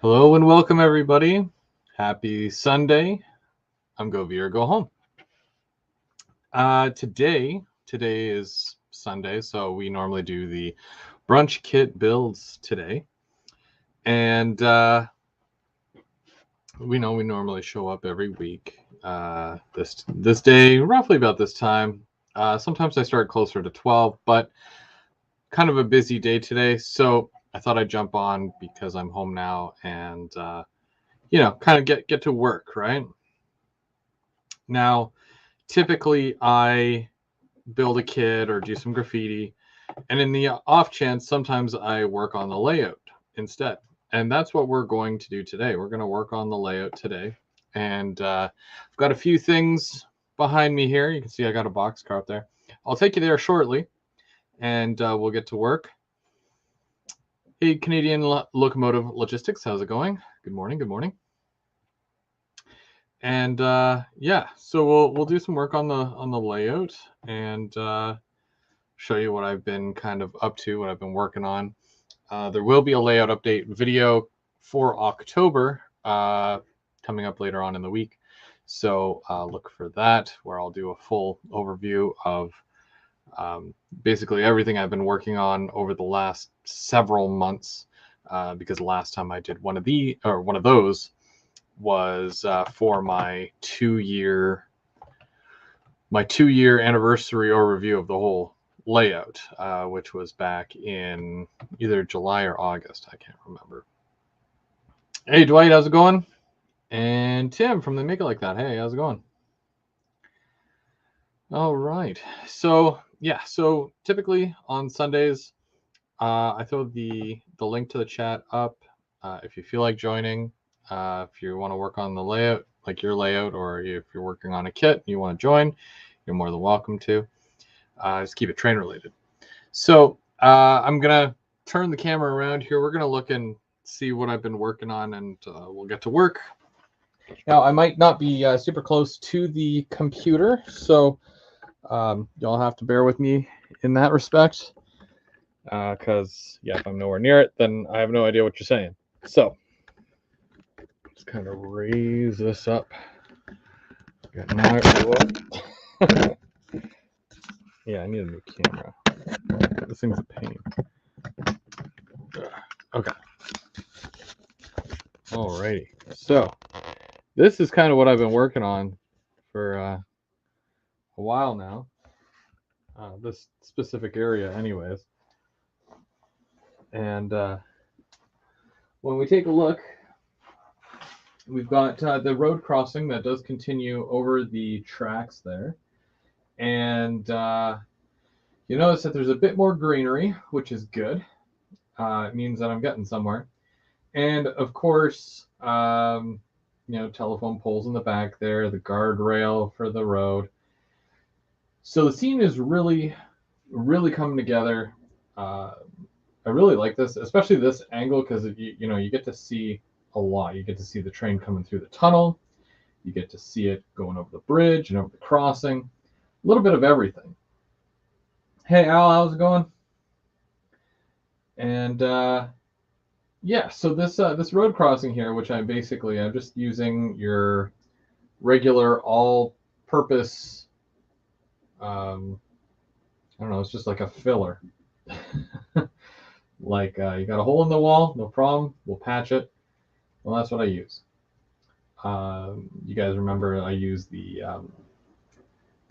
Hello and welcome, everybody. Happy Sunday. I'm Go Veer, Go Home. Today is Sunday, so we normally do the brunch kit builds today, and we normally show up every week. This day, roughly about this time. Sometimes I start closer to 12, but kind of a busy day today, so I thought I'd jump on because I'm home now and kind of get to work, right? Now, typically I build a kit or do some graffiti, and in the off chance, sometimes I work on the layout instead. And that's what we're going to do today. We're going to work on the layout today. And I've got a few things behind me here. You can see I got a boxcar up there. I'll take you there shortly, and we'll get to work. Hey, Canadian Locomotive Logistics, how's it going? Good morning. Good morning. And yeah, so we'll do some work on the layout and show you what I've been kind of up to, what I've been working on. There will be a layout update video for October coming up later on in the week, so look for that, where I'll do a full overview of basically everything I've been working on over the last several months, because last time I did one of those was for my two-year anniversary overview of the whole layout, which was back in either July or August. I can't remember. Hey, Dwight, how's it going? And Tim from the Make It Like That. Hey, how's it going? All right. So yeah, so typically on Sundays, I throw the link to the chat up if you feel like joining. If you want to work on the layout, like your layout, or if you're working on a kit and you want to join, you're more than welcome to. Just keep it train related. So I'm going to turn the camera around here. We're going to look and see what I've been working on, and we'll get to work. Now, I might not be super close to the computer, so y'all have to bear with me in that respect. Because, yeah, if I'm nowhere near it, then I have no idea what you're saying. So, just kind of raise this up. Got my yeah, I need a new camera. This thing's a pain. Okay. Alrighty. So, this is kind of what I've been working on for a while now. This specific area, anyways. And when we take a look, we've got the road crossing that does continue over the tracks there. And you notice that there's a bit more greenery, which is good. It means that I'm getting somewhere. And of course, telephone poles in the back there, the guardrail for the road. So the scene is really, really coming together. I really like this, especially this angle, because you get to see a lot. You get to see the train coming through the tunnel. You get to see it going over the bridge and over the crossing. A little bit of everything. Hey, Al, how's it going? And yeah, so this road crossing here, which I'm just using your regular all-purpose. I don't know. It's just like a filler. Like you got a hole in the wall, no problem. We'll patch it. Well, that's what I use. You guys remember I use the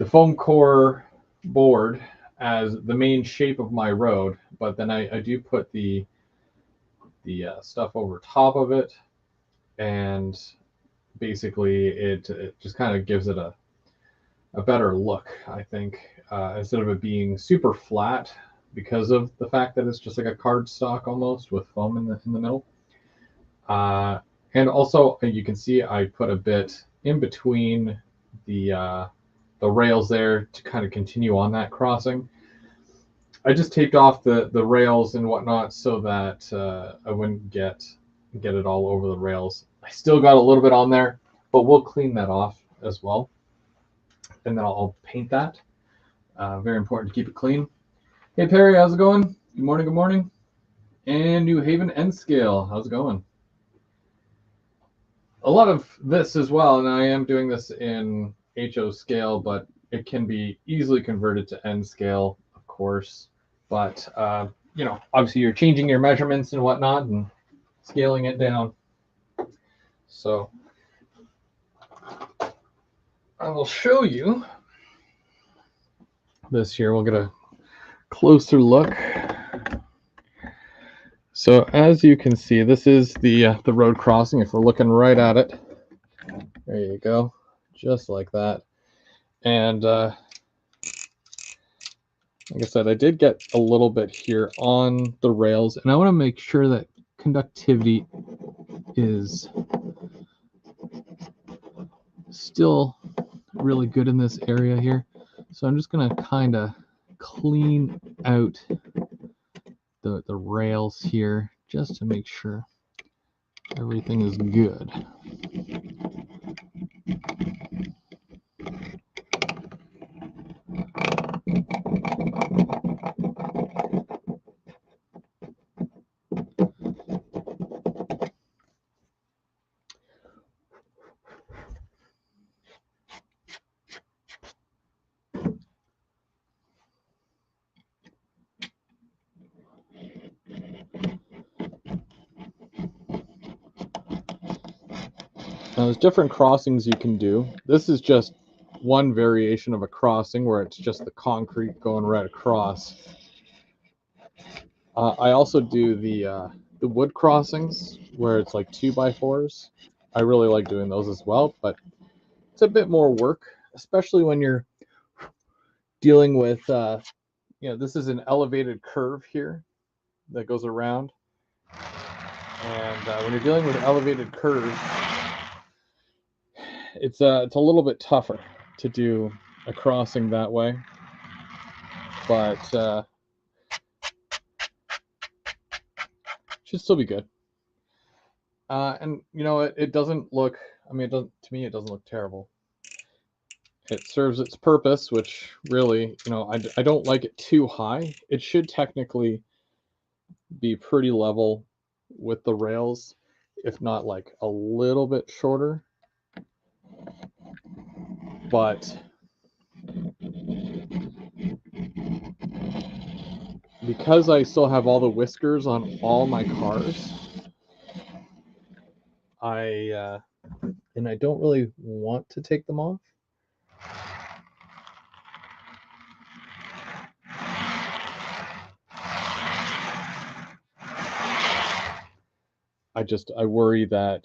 foam core board as the main shape of my road, but then I do put the stuff over top of it, and basically it just kind of gives it a better look, I think, instead of it being super flat, because of the fact that it's just like a cardstock almost with foam in the middle. And also, you can see I put a bit in between the rails there to kind of continue on that crossing. I just taped off the rails and whatnot so that I wouldn't get it all over the rails. I still got a little bit on there, but we'll clean that off as well. And then I'll paint that. Very important to keep it clean. Hey, Perry, how's it going? Good morning, good morning. And New Haven N Scale, how's it going? a lot of this as well, and I am doing this in HO scale, but it can be easily converted to N scale, of course. But obviously you're changing your measurements and whatnot and scaling it down. So I will show you this here. We'll get a closer look. So as you can see, this is the road crossing. If we're looking right at it, there you go, just like that. And like I said, I did get a little bit here on the rails, and I want to make sure that conductivity is still really good in this area here. So I'm just going to kind of clean out the rails here just to make sure everything is good. Now, there's different crossings you can do. This is just one variation of a crossing where it's just the concrete going right across. I also do the wood crossings where it's like 2x4s. I really like doing those as well, but it's a bit more work, especially when you're dealing with, this is an elevated curve here that goes around. And when you're dealing with elevated curves, it's a little bit tougher to do a crossing that way, but should still be good. And it doesn't look. I mean, to me, it doesn't look terrible. It serves its purpose, which really, I don't like it too high. It should technically be pretty level with the rails, if not like a little bit shorter. But because I still have all the whiskers on all my cars, I don't really want to take them off. I worry that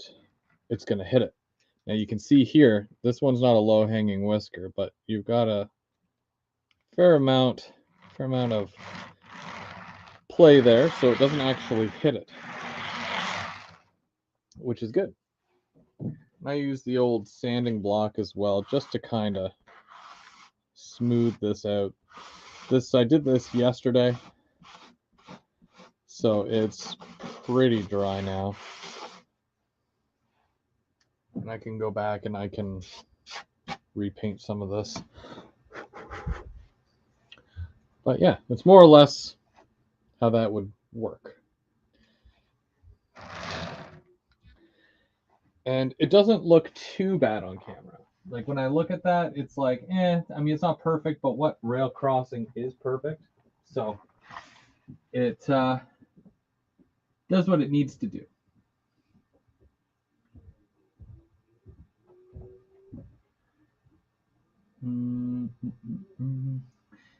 it's going to hit it. Now you can see here, this one's not a low-hanging whisker, but you've got a fair amount of play there, so it doesn't actually hit it, which is good. And I use the old sanding block as well, just to kind of smooth this out. I did this yesterday, so it's pretty dry now. And I can go back and I can repaint some of this. But yeah, it's more or less how that would work. And it doesn't look too bad on camera. Like when I look at that, it's like, I mean, it's not perfect, but what rail crossing is perfect? So it does what it needs to do.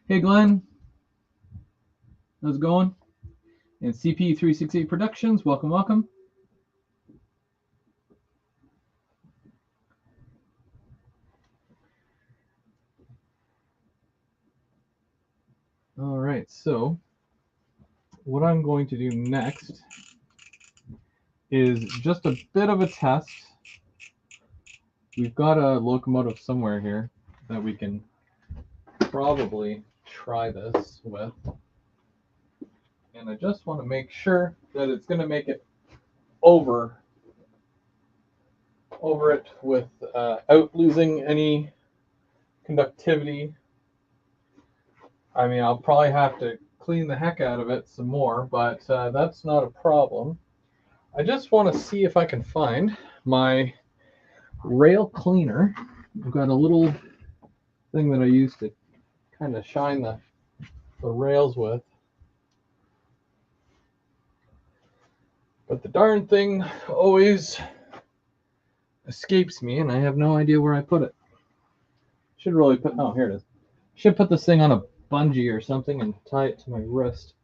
Hey, Glenn. How's it going? And CP368 Productions, welcome, welcome. All right, so what I'm going to do next is just a bit of a test. We've got a locomotive somewhere here that we can probably try this with. And I just want to make sure that it's going to make it over it without losing any conductivity. I mean, I'll probably have to clean the heck out of it some more, but that's not a problem. I just want to see if I can find my rail cleaner. I've got a little thing that I use to kind of shine the rails with. But the darn thing always escapes me, and I have no idea where I put it. Should really put, oh, here it is. Should put this thing on a bungee or something and tie it to my wrist.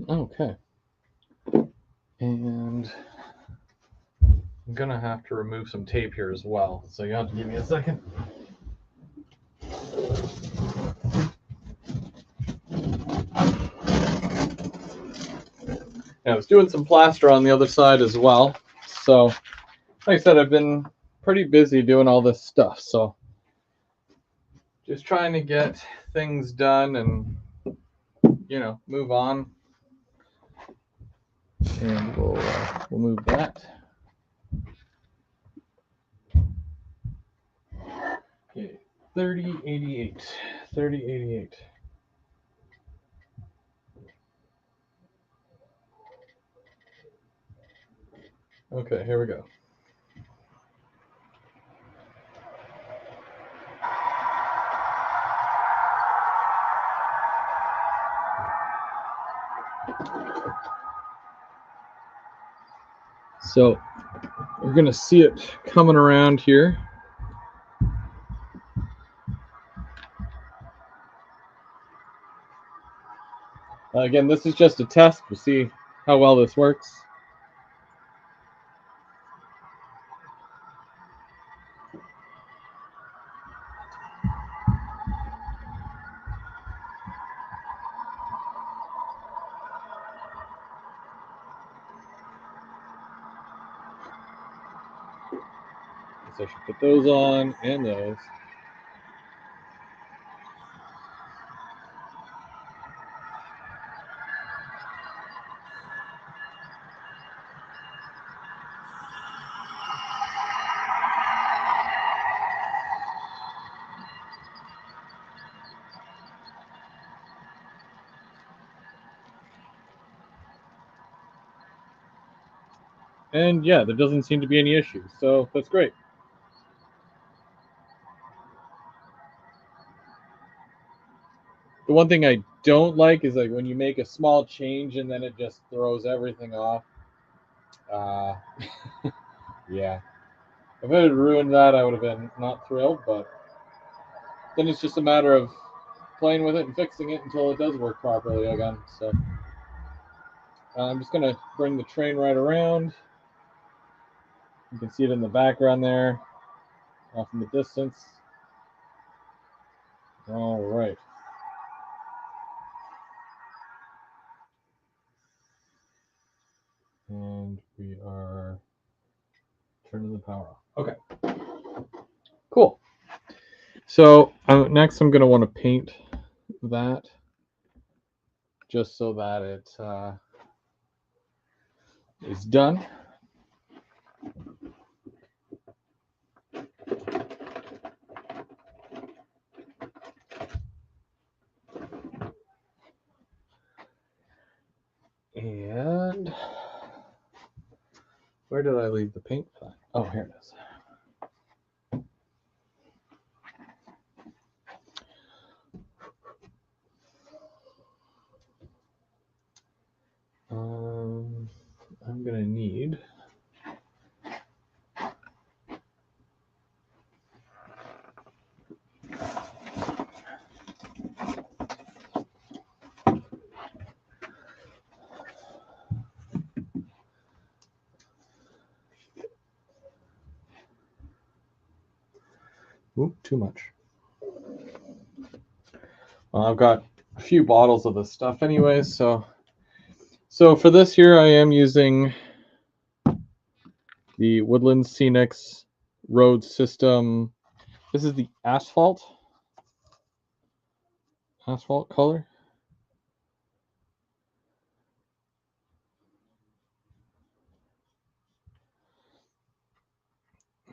Okay. And I'm gonna have to remove some tape here as well, so you have to give me a second. I was doing some plaster on the other side as well, so like I said, I've been pretty busy doing all this stuff, so just trying to get things done and, you know, move on. And we'll move that. Okay, 3088. 3088. Okay, here we go. So we're going to see it coming around here. Again, this is just a test to see how well this works. So I should put those on and those. And yeah, there doesn't seem to be any issues, so that's great. The one thing I don't like is like when you make a small change and then it just throws everything off. Yeah. If it had ruined that, I would have been not thrilled, but then it's just a matter of playing with it and fixing it until it does work properly again. So I'm just going to bring the train right around. You can see it in the background there, off in the distance. All right. And we are turning the power off. Okay. Cool. So next I'm going to want to paint that just so that it is done. And where did I leave the paint for that? Oh, here it is. I'm going to need too much. Well, I've got a few bottles of this stuff anyways, so So for this here, I am using the Woodland Scenics Road System. This is the asphalt color.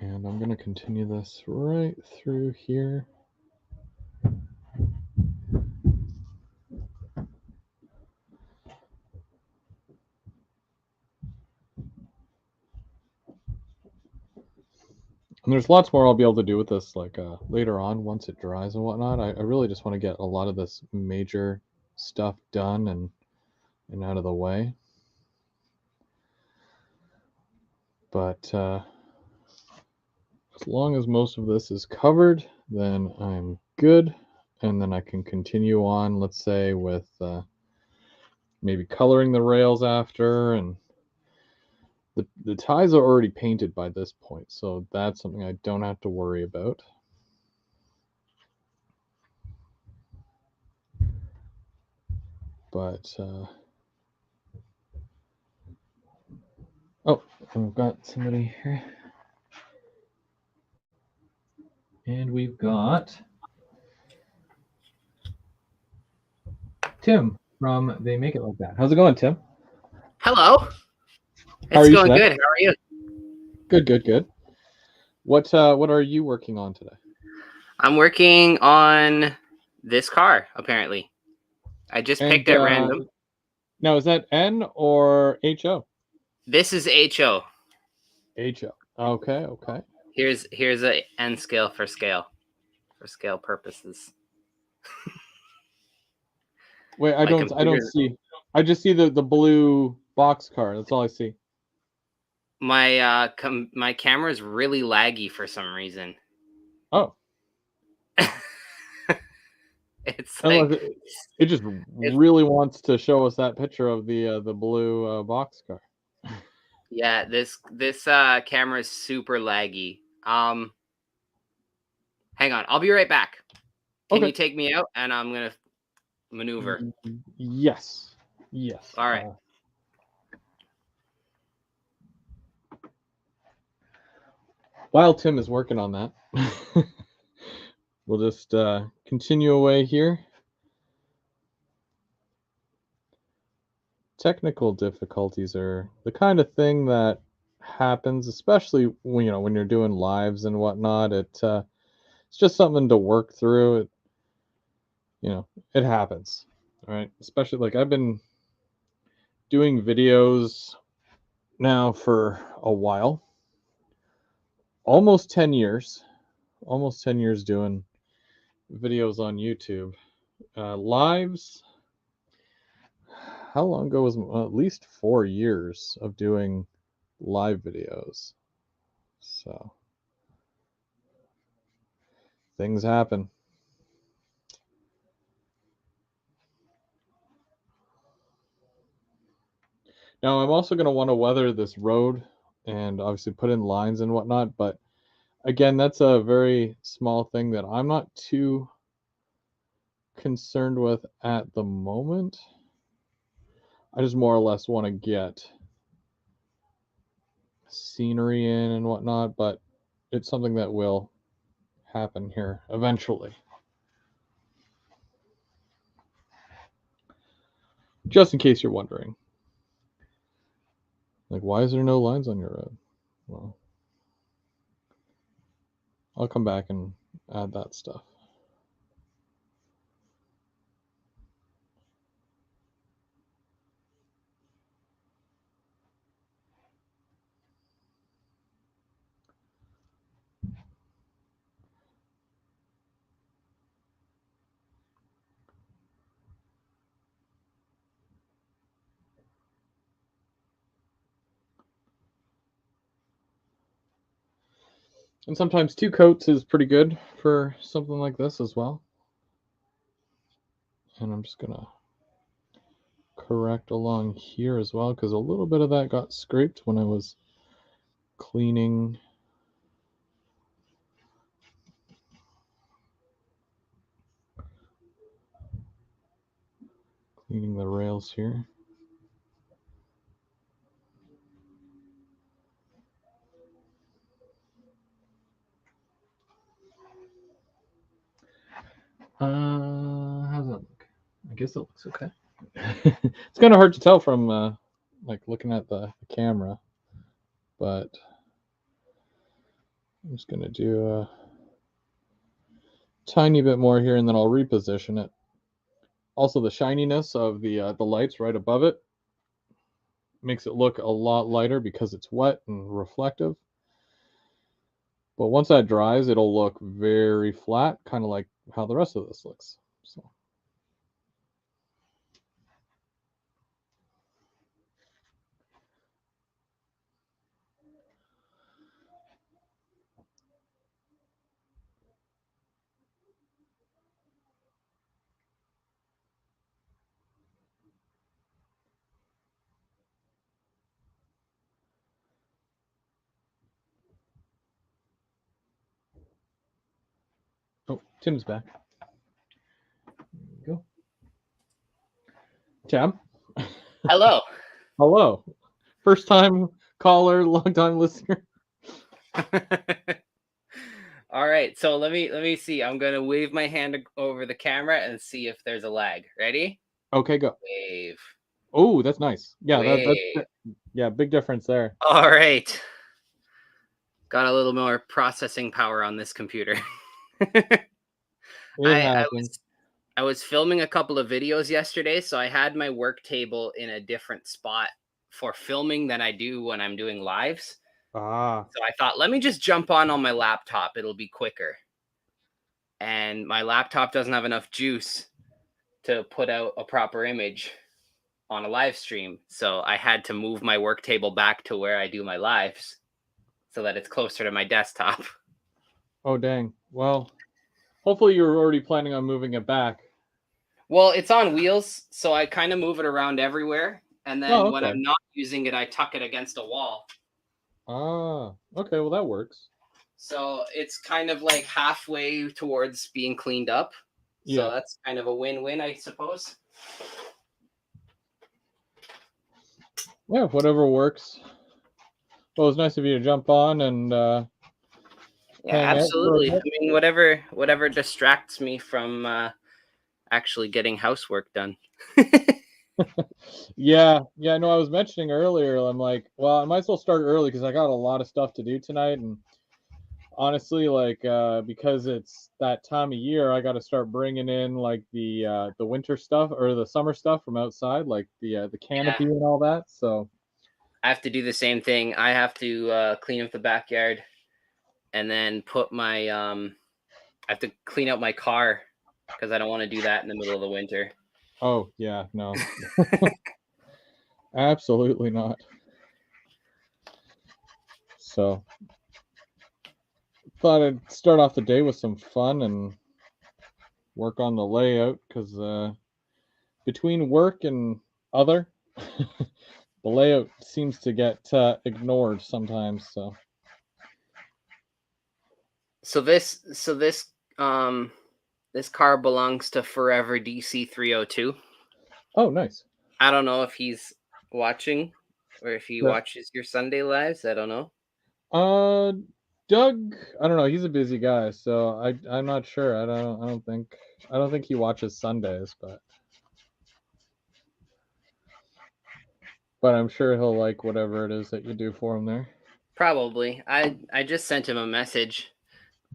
And I'm going to continue this right through here. And there's lots more I'll be able to do with this like later on once it dries and whatnot. I really just want to get a lot of this major stuff done and out of the way. But as long as most of this is covered, then I'm good. And then I can continue on, let's say, with maybe coloring the rails after. And the ties are already painted by this point, so that's something I don't have to worry about. But oh, we've got somebody here, and we've got Tim from They Make It Like That. How's it going, Tim? Hello. How are It's you going today? good. How are you? Good. What are you working on today? I'm working on this car, apparently. I just picked it random. Now, is that N or HO? This is HO. HO. Okay. Here's a N scale for scale purposes. Wait, I don't see. I just see the blue box car. That's all I see. My my camera is really laggy for some reason. Oh. It's like it just really wants to show us that picture of the blue box car. Yeah, this camera is super laggy. Hang on, I'll be right back. Can you take me out and I'm gonna maneuver? Yes. All right. While Tim is working on that, we'll just continue away here. Technical difficulties are the kind of thing that happens, especially when you're doing lives and whatnot. It's just something to work through. It happens, all right? Especially like I've been doing videos now for a while, almost 10 years doing videos on YouTube. Lives, how long ago was at least 4 years of doing live videos. So things happen. Now I'm also going to want to weather this road and obviously put in lines and whatnot, but again, that's a very small thing that I'm not too concerned with at the moment. I just more or less want to get scenery in and whatnot, but it's something that will happen here eventually. Just in case you're wondering. Like, why is there no lines on your road? Well, I'll come back and add that stuff. And sometimes 2 coats is pretty good for something like this as well. And I'm just going to correct along here as well, because a little bit of that got scraped when I was cleaning the rails here. How's that look? I guess it looks okay. It's kind of hard to tell from like looking at the camera, but I'm just gonna do a tiny bit more here, and then I'll reposition it. Also, the shininess of the lights right above it makes it look a lot lighter because it's wet and reflective. But once that dries, it'll look very flat, kind of like how the rest of this looks. So. Oh, Tim's back. There you go. Tim? Hello. Hello. First time caller, long time listener. All right, so let me see. I'm gonna wave my hand over the camera and see if there's a lag. Ready? Okay, go. Wave. Oh, that's nice. Yeah, Wave. yeah, big difference there. All right. Got a little more processing power on this computer. It happens. I was filming a couple of videos yesterday, so I had my work table in a different spot for filming than I do when I'm doing lives. Ah. So I thought, let me just jump on my laptop. It'll be quicker. And my laptop doesn't have enough juice to put out a proper image on a live stream. So I had to move my work table back to where I do my lives so that it's closer to my desktop. Oh, dang. Well, hopefully you were already planning on moving it back. Well, it's on wheels, so I kind of move it around everywhere. And then when okay. I'm not using it, I tuck it against a wall. Ah, okay. Well, that works. So it's kind of like halfway towards being cleaned up. Yeah. So that's kind of a win-win, I suppose. Yeah, whatever works. Well, it's nice of you to jump on and yeah, hang absolutely. out. I mean, whatever distracts me from actually getting housework done. Yeah. No, I was mentioning earlier. I'm like, well, I might as well start early because I got a lot of stuff to do tonight, and honestly, like because it's that time of year, I got to start bringing in like the winter stuff or the summer stuff from outside, like the canopy and all that. So I have to do the same thing. I have to clean up the backyard, and then put my I have to clean out my car because I don't want to do that in the middle of the winter. Oh yeah, no, absolutely not. So thought I'd start off the day with some fun and work on the layout because between work and other, the layout seems to get ignored sometimes. So this this car belongs to Forever DC 302. Oh, nice. I don't know if he's watching or if he watches your Sunday lives. I don't know. Doug, I don't know. He's a busy guy, so I'm not sure. I don't think he watches Sundays, but I'm sure he'll like whatever it is that you do for him there. Probably. I just sent him a message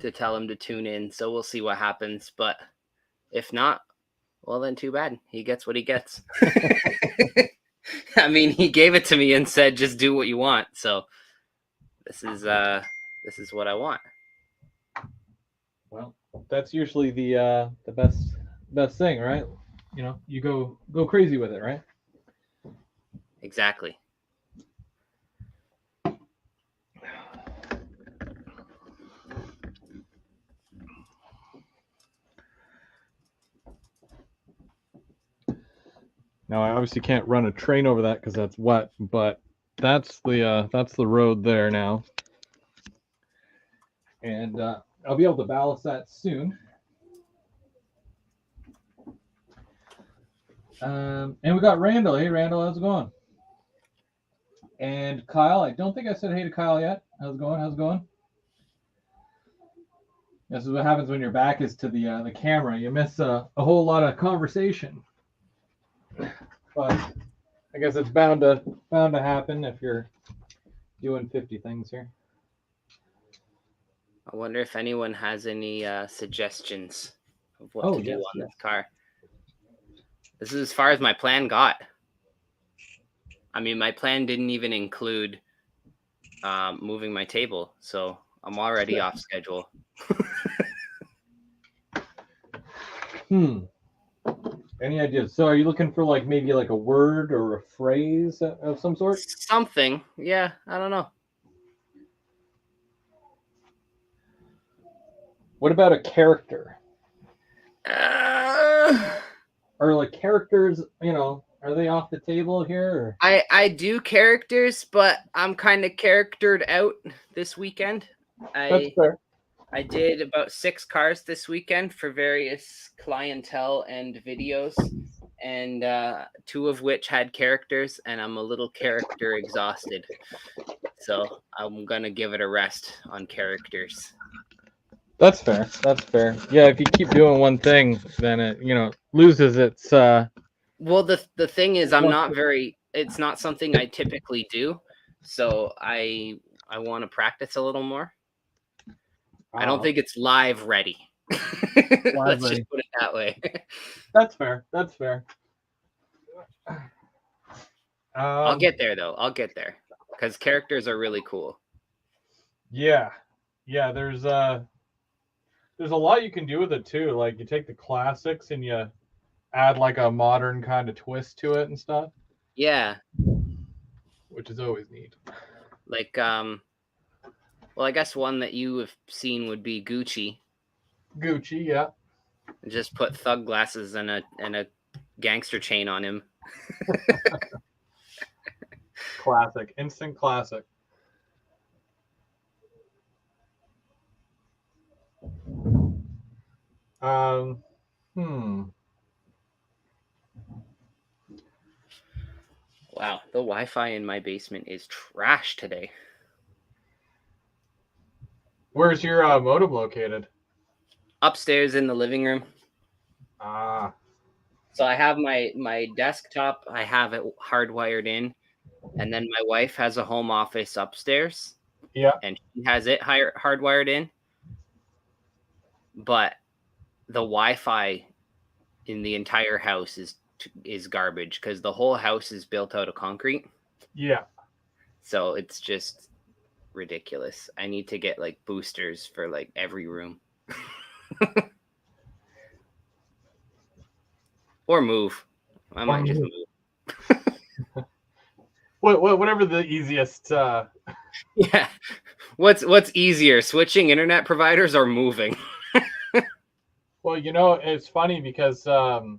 to tell him to tune in, so we'll see what happens. But if not, well then too bad. He gets what he gets. I mean, he gave it to me and said just do what you want. So this is what I want. Well, that's usually the best thing, right? You know, you go crazy with it, right? Exactly. Now I obviously can't run a train over that because that's wet, but that's the road there now, and I'll be able to ballast that soon. And we got Randall. Hey, Randall, how's it going? And Kyle, I don't think I said hey to Kyle yet. How's it going? This is what happens when your back is to the camera. You miss a whole lot of conversation. But I guess it's bound to happen if you're doing 50 things here. I wonder if anyone has any suggestions of what to do on this car. This is as far as my plan got. I mean, my plan didn't even include moving my table, so I'm already off schedule. Any ideas? So are you looking for like maybe like a word or a phrase of some sort? Something. Yeah, I don't know. What about a character? Or like characters, you know, are they off the table here? Or? I do characters, but I'm kind of charactered out this weekend. That's fair. I did about 6 cars this weekend for various clientele and videos, and 2 of which had characters, and I'm a little character exhausted. So I'm going to give it a rest on characters. That's fair. That's fair. Yeah, if you keep doing one thing, then it, you know, loses its Well, the thing is, it's not something I typically do, so I want to practice a little more. I don't think it's live ready. Let's just put it that way. That's fair. That's fair. I'll get there though. I'll get there because characters are really cool. Yeah, yeah. There's a lot you can do with it too. Like you take the classics and you add like a modern kind of twist to it and stuff. Yeah, which is always neat. Like well, I guess one that you have seen would be Gucci. Gucci, yeah. Just put thug glasses and a gangster chain on him. Classic, instant classic. Wow, the Wi-Fi in my basement is trash today. Where's your modem located? Upstairs in the living room. Ah. So I have my desktop, I have it hardwired in, and then my wife has a home office upstairs. Yeah. And she has it hardwired in. But the Wi-Fi in the entire house is garbage because the whole house is built out of concrete. Yeah. So it's just ridiculous. I need to get like boosters for like every room. Or move. I might just move. Whatever the easiest. Yeah. What's easier, switching internet providers or moving? Well, you know, it's funny because a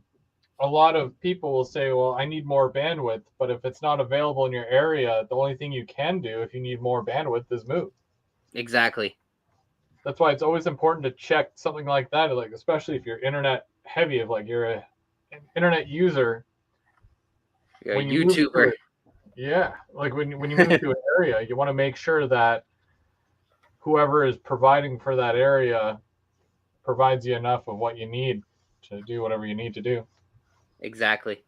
lot of people will say, well, I need more bandwidth, but if it's not available in your area, the only thing you can do if you need more bandwidth is move. Exactly. That's why it's always important to check something like that, like especially if you're internet heavy, if like you're an internet user. You're a YouTuber. Yeah, like when you move to an area, you want to make sure that whoever is providing for that area provides you enough of what you need to do whatever you need to do. Exactly.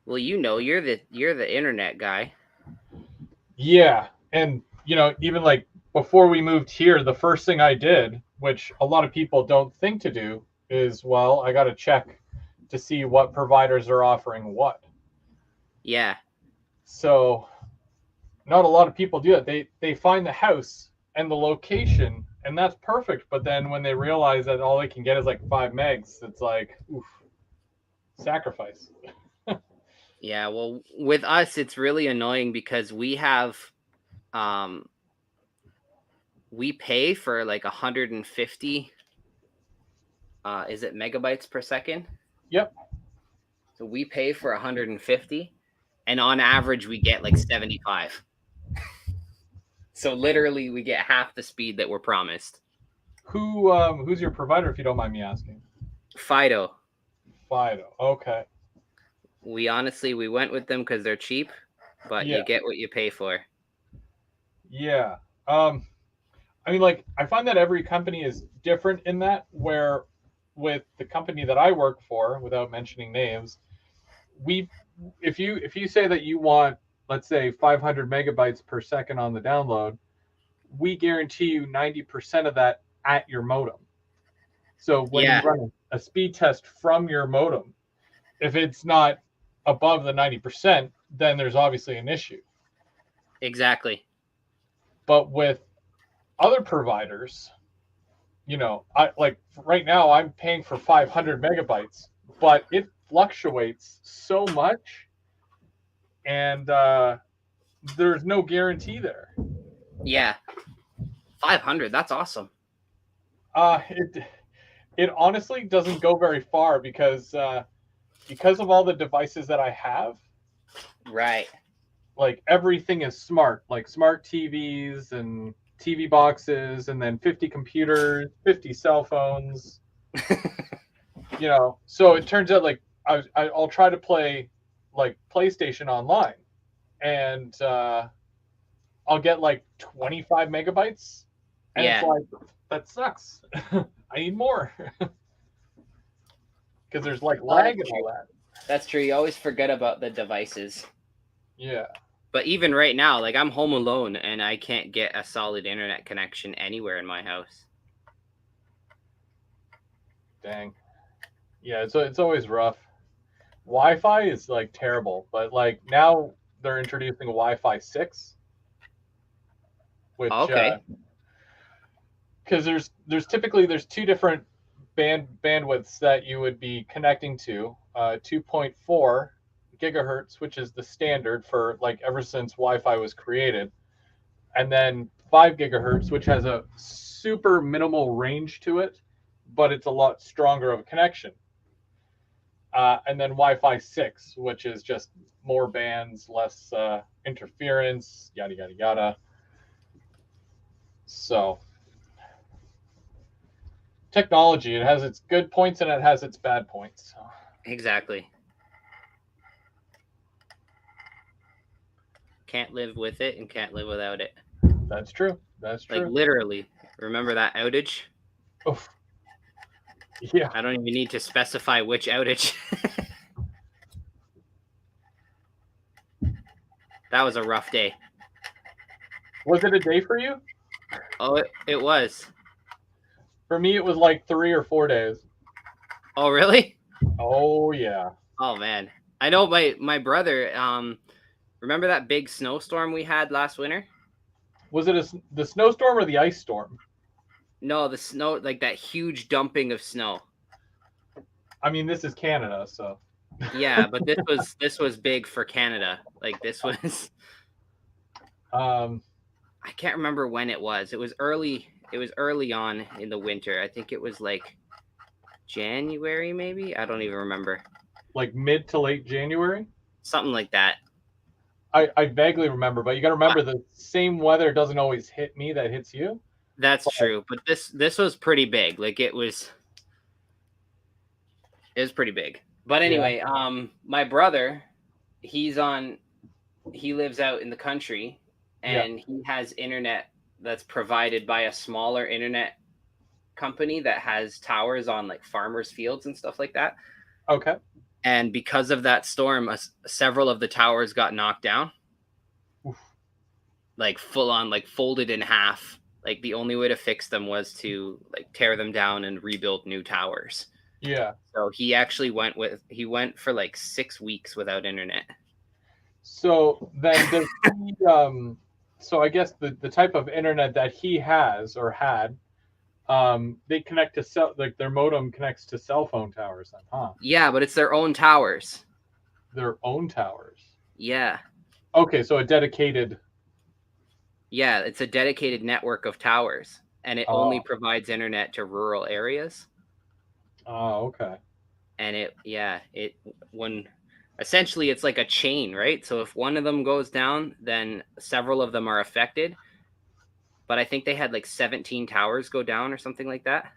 Well, you know, you're the internet guy. Yeah, and you know, even like before we moved here, the first thing I did, which a lot of people don't think to do, is well, I got to check to see what providers are offering what. Yeah. So not a lot of people do it. They find the house and the location, and that's perfect. But then when they realize that all they can get is like 5 megs, it's like, oof, sacrifice. Yeah, well, with us, it's really annoying because we have, we pay for like 150, is it megabytes per second? Yep. So we pay for 150, and on average, we get like 75. So literally, we get half the speed that we're promised. Who's your provider, if you don't mind me asking? Fido. Fido. Okay. We honestly went with them because they're cheap, but Yeah, you get what you pay for. yeah. I mean, like, I find that every company is different in that, where with the company that I work for, without mentioning names, we if you say that you want, let's say, 500 megabytes per second on the download, we guarantee you 90% of that at your modem. So when you Yeah, run a speed test from your modem, if it's not above the 90%, then there's obviously an issue. exactly. But with other providers, I like right now I'm paying for 500 megabytes, but it fluctuates so much, and there's no guarantee there. Yeah, 500. That's awesome. It honestly doesn't go very far because of all the devices that I have. Right. Like, everything is smart, like smart TVs and TV boxes, and then 50 computers, 50 cell phones. So it turns out, like, I'll try to play like PlayStation online, and I'll get like 25 megabytes, and it's Yeah, like, that sucks. I need more because there's like oh, lag that's and all true. that. That's true. You always forget about the devices. Yeah, But even right now, like I'm home alone and I can't get a solid internet connection anywhere in my house. dang. Yeah, it's always rough. Wi-Fi is like terrible, but like now they're introducing Wi-Fi 6, which Okay. because there's typically there's two different bandwidths that you would be connecting to. 2.4 gigahertz, which is the standard for like ever since Wi-Fi was created, and then 5 gigahertz, which has a super minimal range to it, but it's a lot stronger of a connection. And then Wi-Fi 6, which is just more bands, less interference, yada yada yada. So technology, it has its good points and it has its bad points. Exactly. Can't live with it and can't live without it. That's true. That's Like true. literally. Remember that outage? Oof. Yeah. I don't even need to specify which outage. That was a rough day. Was it a day for you? Oh, it was. For me, it was like 3 or 4 days. Oh, really? Oh yeah. Oh man. I know my brother remember that big snowstorm we had last winter? Was it the snowstorm or the ice storm? No, the snow, like that huge dumping of snow. I mean, this is Canada, so. Yeah, but this was big for Canada. Like this was um, I can't remember when it was. It was early on in the winter. I think it was like January maybe. I don't even remember. like mid to late January. Something like that. I vaguely remember, but you got to remember the same weather doesn't always hit me that hits you. That's But true, but this was pretty big. Like it was pretty big. But yeah, anyway, my brother, he's on he lives out in the country yeah, and he has internet that's provided by a smaller internet company that has towers on like farmers fields and stuff like that. okay. And because of that storm, several of the towers got knocked down, Oof. like full on, like folded in half. Like the only way to fix them was to like tear them down and rebuild new towers. Yeah. So he went for like 6 weeks without internet. So then does he, so I guess the type of internet that he has or had, they connect to like their modem connects to cell phone towers then, huh? Yeah, but it's their own towers. Their own towers. Yeah. Okay, so a dedicated. Yeah, it's a dedicated network of towers and it only Oh, provides internet to rural areas. oh, okay. And it when essentially it's like a chain, right? So if one of them goes down, then several of them are affected. But I think they had like 17 towers go down or something like that.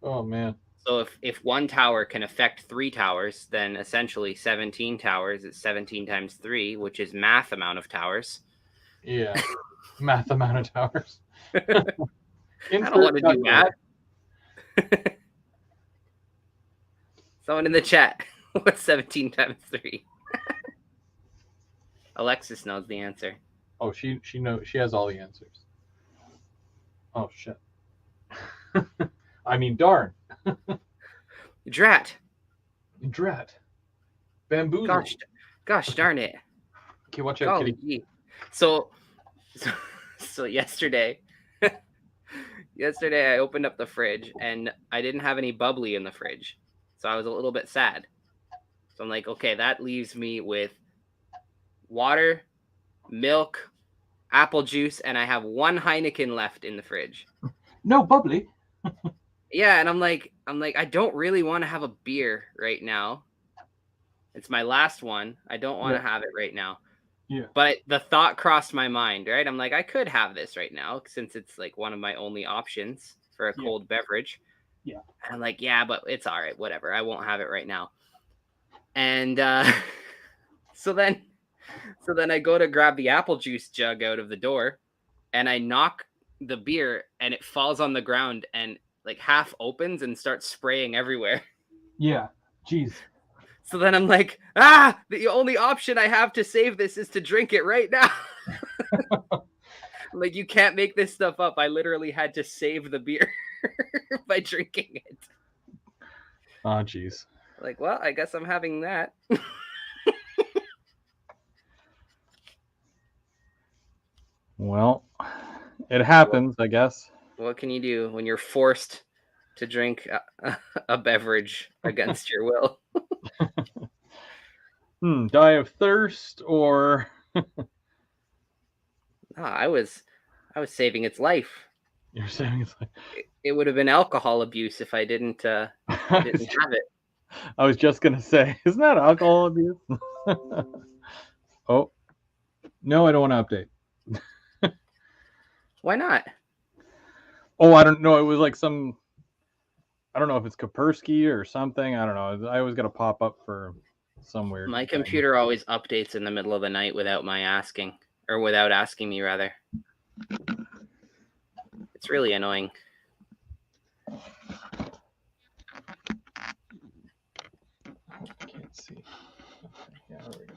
Oh man. So if one tower can affect 3 towers, then essentially 17 towers is 17 times 3, which is math amount of towers. Yeah. Math amount of towers. I don't want to do math. Someone in the chat. What's 17 times 3? Alexis knows the answer. Oh, she knows. She has all the answers. Oh shit. I mean, darn. Drat. Drat. Bamboozle. Gosh darn it. Okay, watch out, Golly kitty. gee. So yesterday I opened up the fridge and I didn't have any bubbly in the fridge. So I was a little bit sad. So I'm like, okay, that leaves me with water, milk, apple juice, and I have 1 Heineken left in the fridge. No bubbly. Yeah, and I'm like, I don't really want to have a beer right now. It's my last one. I don't want to have it right now. Yeah. But the thought crossed my mind, right? I'm like, I could have this right now since it's like one of my only options for a cold beverage. Yeah. And I'm like, yeah, but it's all right, whatever. I won't have it right now. And so then I go to grab the apple juice jug out of the door and I knock the beer and it falls on the ground and like half opens and starts spraying everywhere. Yeah. Jeez. So then I'm like, the only option I have to save this is to drink it right now. Like, you can't make this stuff up. I literally had to save the beer by drinking it. Oh, jeez. Like, well, I guess I'm having that. Well, it happens, I guess. What can you do when you're forced to drink a beverage against your will? Die of thirst or... I was saving its life. You're saying it's like... It would have been alcohol abuse if I didn't have it. I was just gonna say, isn't that alcohol abuse? Oh, no, I don't want to update. Why not? Oh, I don't know. It was like some... I don't know if it's Kaspersky or something. I don't know. I always got to pop up for some weird... My computer always updates in the middle of the night without my asking. Or without asking me, rather. It's really annoying. I can't see. Yeah, there we go.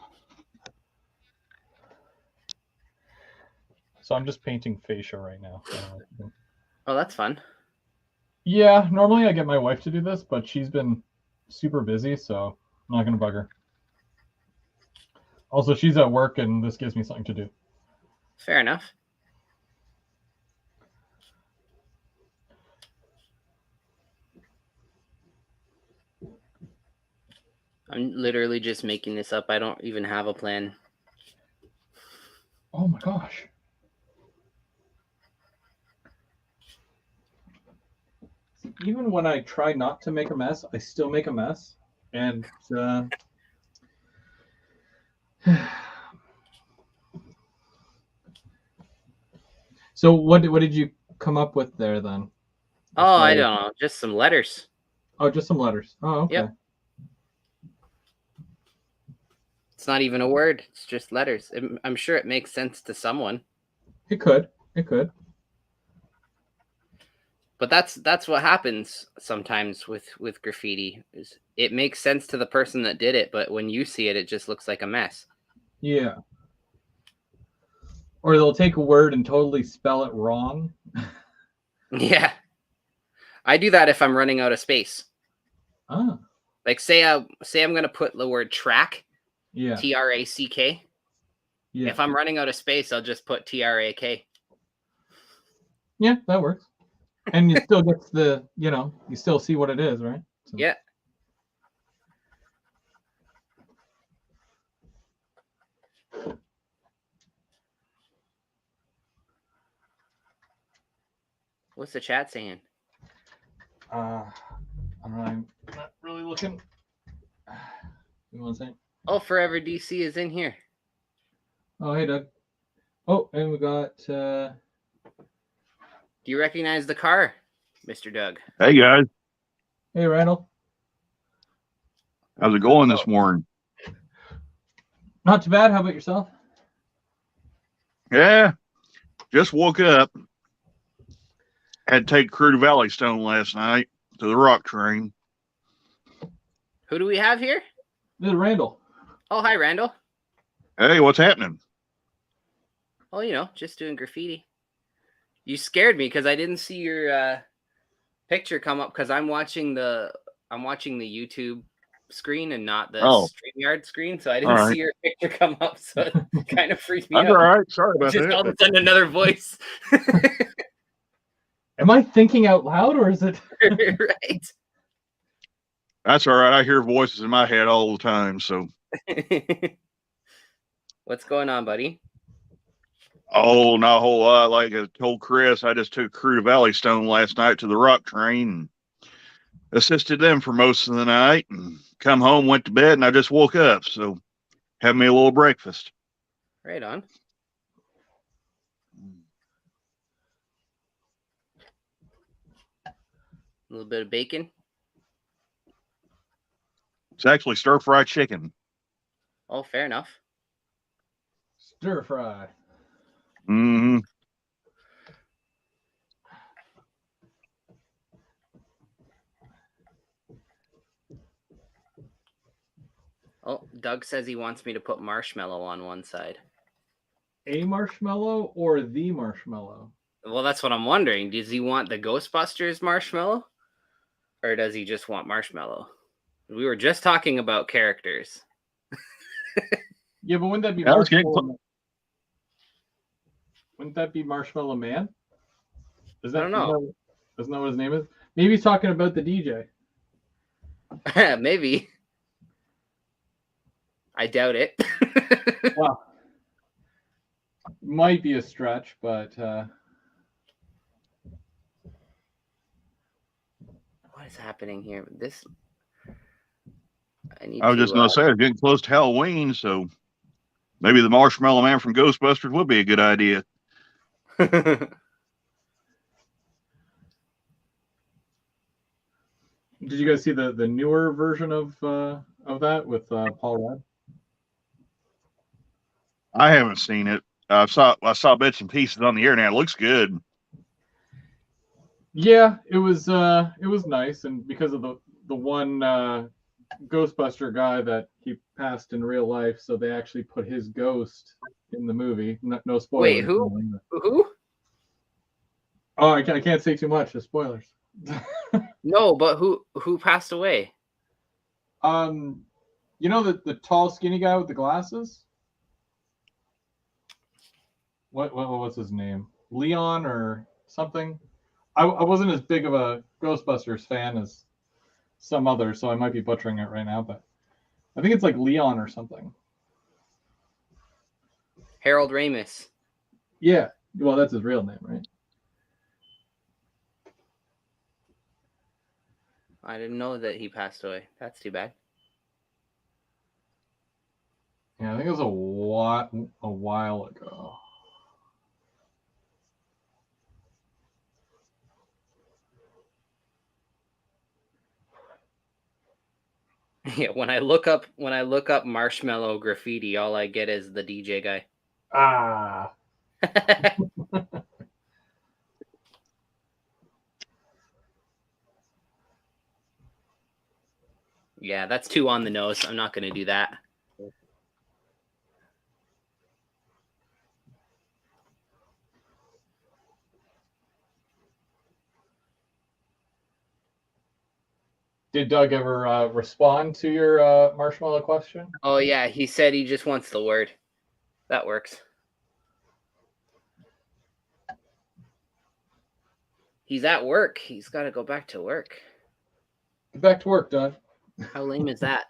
So I'm just painting fascia right now. Oh, that's fun. Yeah, normally I get my wife to do this, but she's been super busy, so I'm not going to bug her. Also, she's at work, and this gives me something to do. Fair enough. I'm literally just making this up. I don't even have a plan. Oh my gosh. Even when I try not to make a mess, I still make a mess. And so what did you come up with there then? Oh, I don't know. Just some letters. Oh, just some letters. Oh, okay. Yep. It's not even a word. It's just letters. I'm sure it makes sense to someone. It could. It could. But that's what happens sometimes with graffiti. Is it makes sense to the person that did it, but when you see it, it just looks like a mess. Yeah. Or they'll take a word and totally spell it wrong. Yeah. I do that if I'm running out of space. Ah. Like say I'm going to put the word track. Yeah. TRACK. Yeah. If I'm running out of space, I'll just put TRAK. Yeah, that works. And you still get the, you still see what it is, right? So. Yeah. What's the chat saying? I don't know. I'm not really looking. You want to say? Oh, Forever DC is in here. Oh, hey, Doug. Oh, and we got... Do you recognize the car, Mr. Doug? Hey, guys. Hey, Randall. How's it going this morning? Not too bad. How about yourself? Yeah, just woke up. Had to take crew to Valley Stone last night to the rock train. Who do we have here? This is Randall. Oh, hi, Randall. Hey, what's happening? Oh, you know, just doing graffiti. You scared me because I didn't see your picture come up because I'm watching the YouTube screen and not the StreamYard screen, so I didn't see your picture come up, so it kind of freaked me out. All right, sorry about just that. all of a sudden another voice. Am I thinking out loud or is it right? That's all right. I hear voices in my head all the time. So, what's going on, buddy? Oh, not a whole lot. Like I told Chris, I just took crew to Valley Stone last night to the rock train and assisted them for most of the night and come home, went to bed, and I just woke up. So, had me a little breakfast. Right on. A little bit of bacon. It's actually stir-fried chicken. Oh, fair enough. stir fry? Mm-hmm. Oh, Doug says he wants me to put marshmallow on one side. A marshmallow or the marshmallow? Well, that's what I'm wondering. Does he want the Ghostbusters marshmallow? Or does he just want marshmallow? We were just talking about characters. Yeah, but wouldn't that be marshmallow? Wouldn't that be Marshmallow Man? I don't know. Isn't that what his name is? Maybe he's talking about the DJ. Maybe. I doubt it. Well, might be a stretch, but what is happening here? I was just going to say, it's getting close to Halloween, so maybe the Marshmallow Man from Ghostbusters would be a good idea. Did you guys see the newer version of that with Paul Rudd? I haven't seen it. I saw bits and pieces on the internet. It looks good. Yeah, it was nice, and because of the one Ghostbuster guy that he passed in real life, so they actually put his ghost in the movie. No spoilers. Wait, who? Who? Oh, I can't say too much. The spoilers. No, but who passed away? You know the tall, skinny guy with the glasses. What's his name? Leon or something? I wasn't as big of a Ghostbusters fan as some others, so I might be butchering it right now, but I think it's like Leon or something. Harold Ramis. Yeah, well, that's his real name, right? I didn't know that he passed away. That's too bad. Yeah, I think it was a while ago. Yeah, when I look up marshmallow graffiti, all I get is the DJ guy. Ah. Yeah, that's too on the nose. I'm not going to do that. Did Doug ever respond to your marshmallow question? Oh, yeah. He said he just wants the word. That works. He's at work. He's got to go back to work. Get back to work, Doug. How lame is that?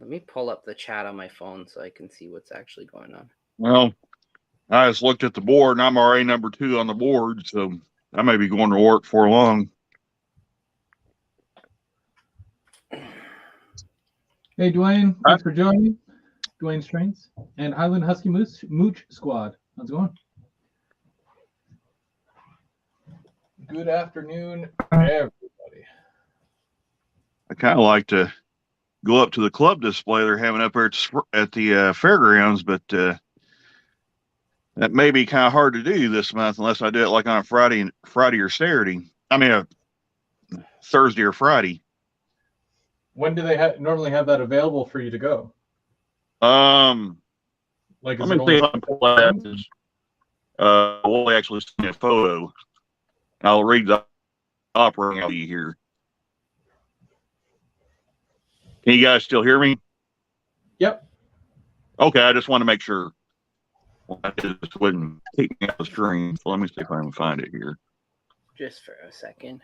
Let me pull up the chat on my phone so I can see what's actually going on. Well, I just looked at the board, and I'm already number 2 on the board, so I may be going to work for long. Hey, Dwayne. Thanks for joining. Dwayne Strains and Highland Husky Mooch Squad. How's it going? Good afternoon, everybody. I kind of like to go up to the club display they're having up there at the fairgrounds, but that may be kind of hard to do this month unless I do it like on a Friday or Saturday. I mean, a Thursday or Friday. When do they normally have that available for you to go? Like, Let me see if I can pull that. We'll actually send a photo. I'll read the operating ID here. Can you guys still hear me? Yep. Okay, I just want to make sure. I just wouldn't take me out the stream. So let me see if I can find it here. Just for a second.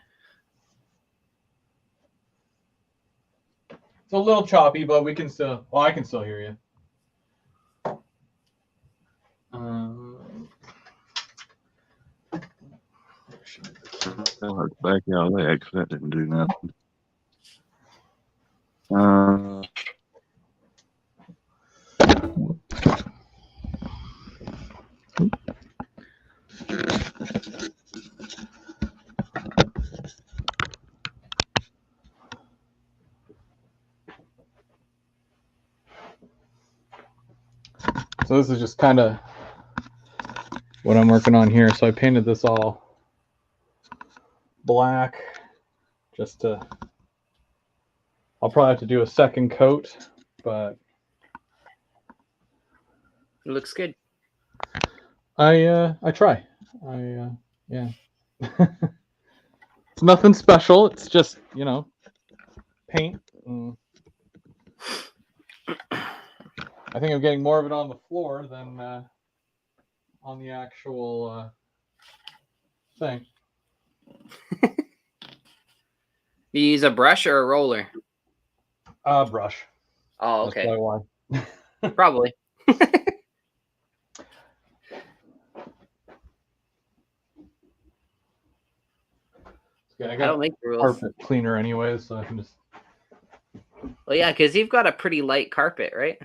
It's a little choppy, but we can still. Well, I can still hear you. I'll have to back out of that because that didn't do nothing. So this is just kind of what I'm working on here. So I painted this all black just to. I'll probably have to do a second coat, but It looks good. I try. Yeah. It's nothing special. It's just, paint. I think I'm getting more of it on the floor than on the actual thing. You use a brush or a roller? Brush. Oh, okay. That's probably why. Probably. Yeah, I don't make the rules. Carpet cleaner anyways, so I can just. Well, yeah, because you've got a pretty light carpet, right?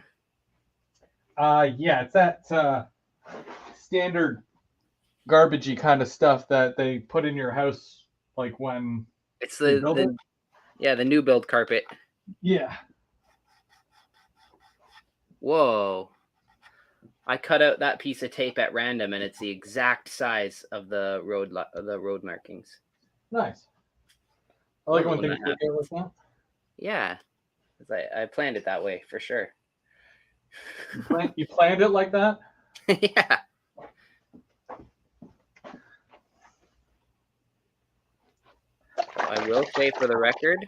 Yeah, it's that standard garbagey kind of stuff that they put in your house, like when it's the new build carpet. Yeah. Whoa. I cut out that piece of tape at random, and it's the exact size of the road markings. Nice. I like when things work out like that. Yeah, I planned it that way for sure. You planned it like that? Yeah. I will say, for the record,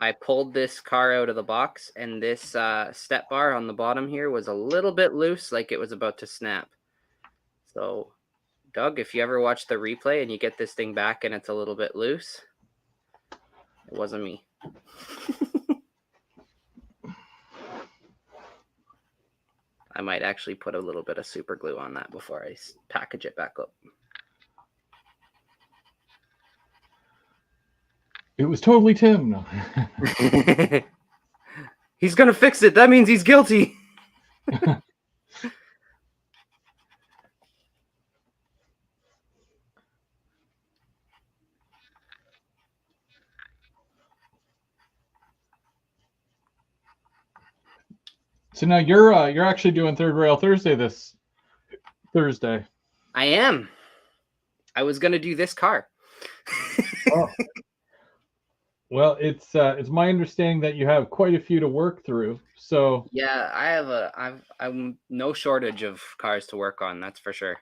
I pulled this car out of the box, and this step bar on the bottom here was a little bit loose, like it was about to snap. So, Doug, if you ever watch the replay and you get this thing back and it's a little bit loose, it wasn't me. I might actually put a little bit of super glue on that before I package it back up. It was totally Tim. No. He's gonna fix it. That means he's guilty. So now you're actually doing Third Rail Thursday this Thursday. I am. I was gonna do this car. Oh. Well, it's my understanding that you have quite a few to work through. So yeah, I'm no shortage of cars to work on. That's for sure.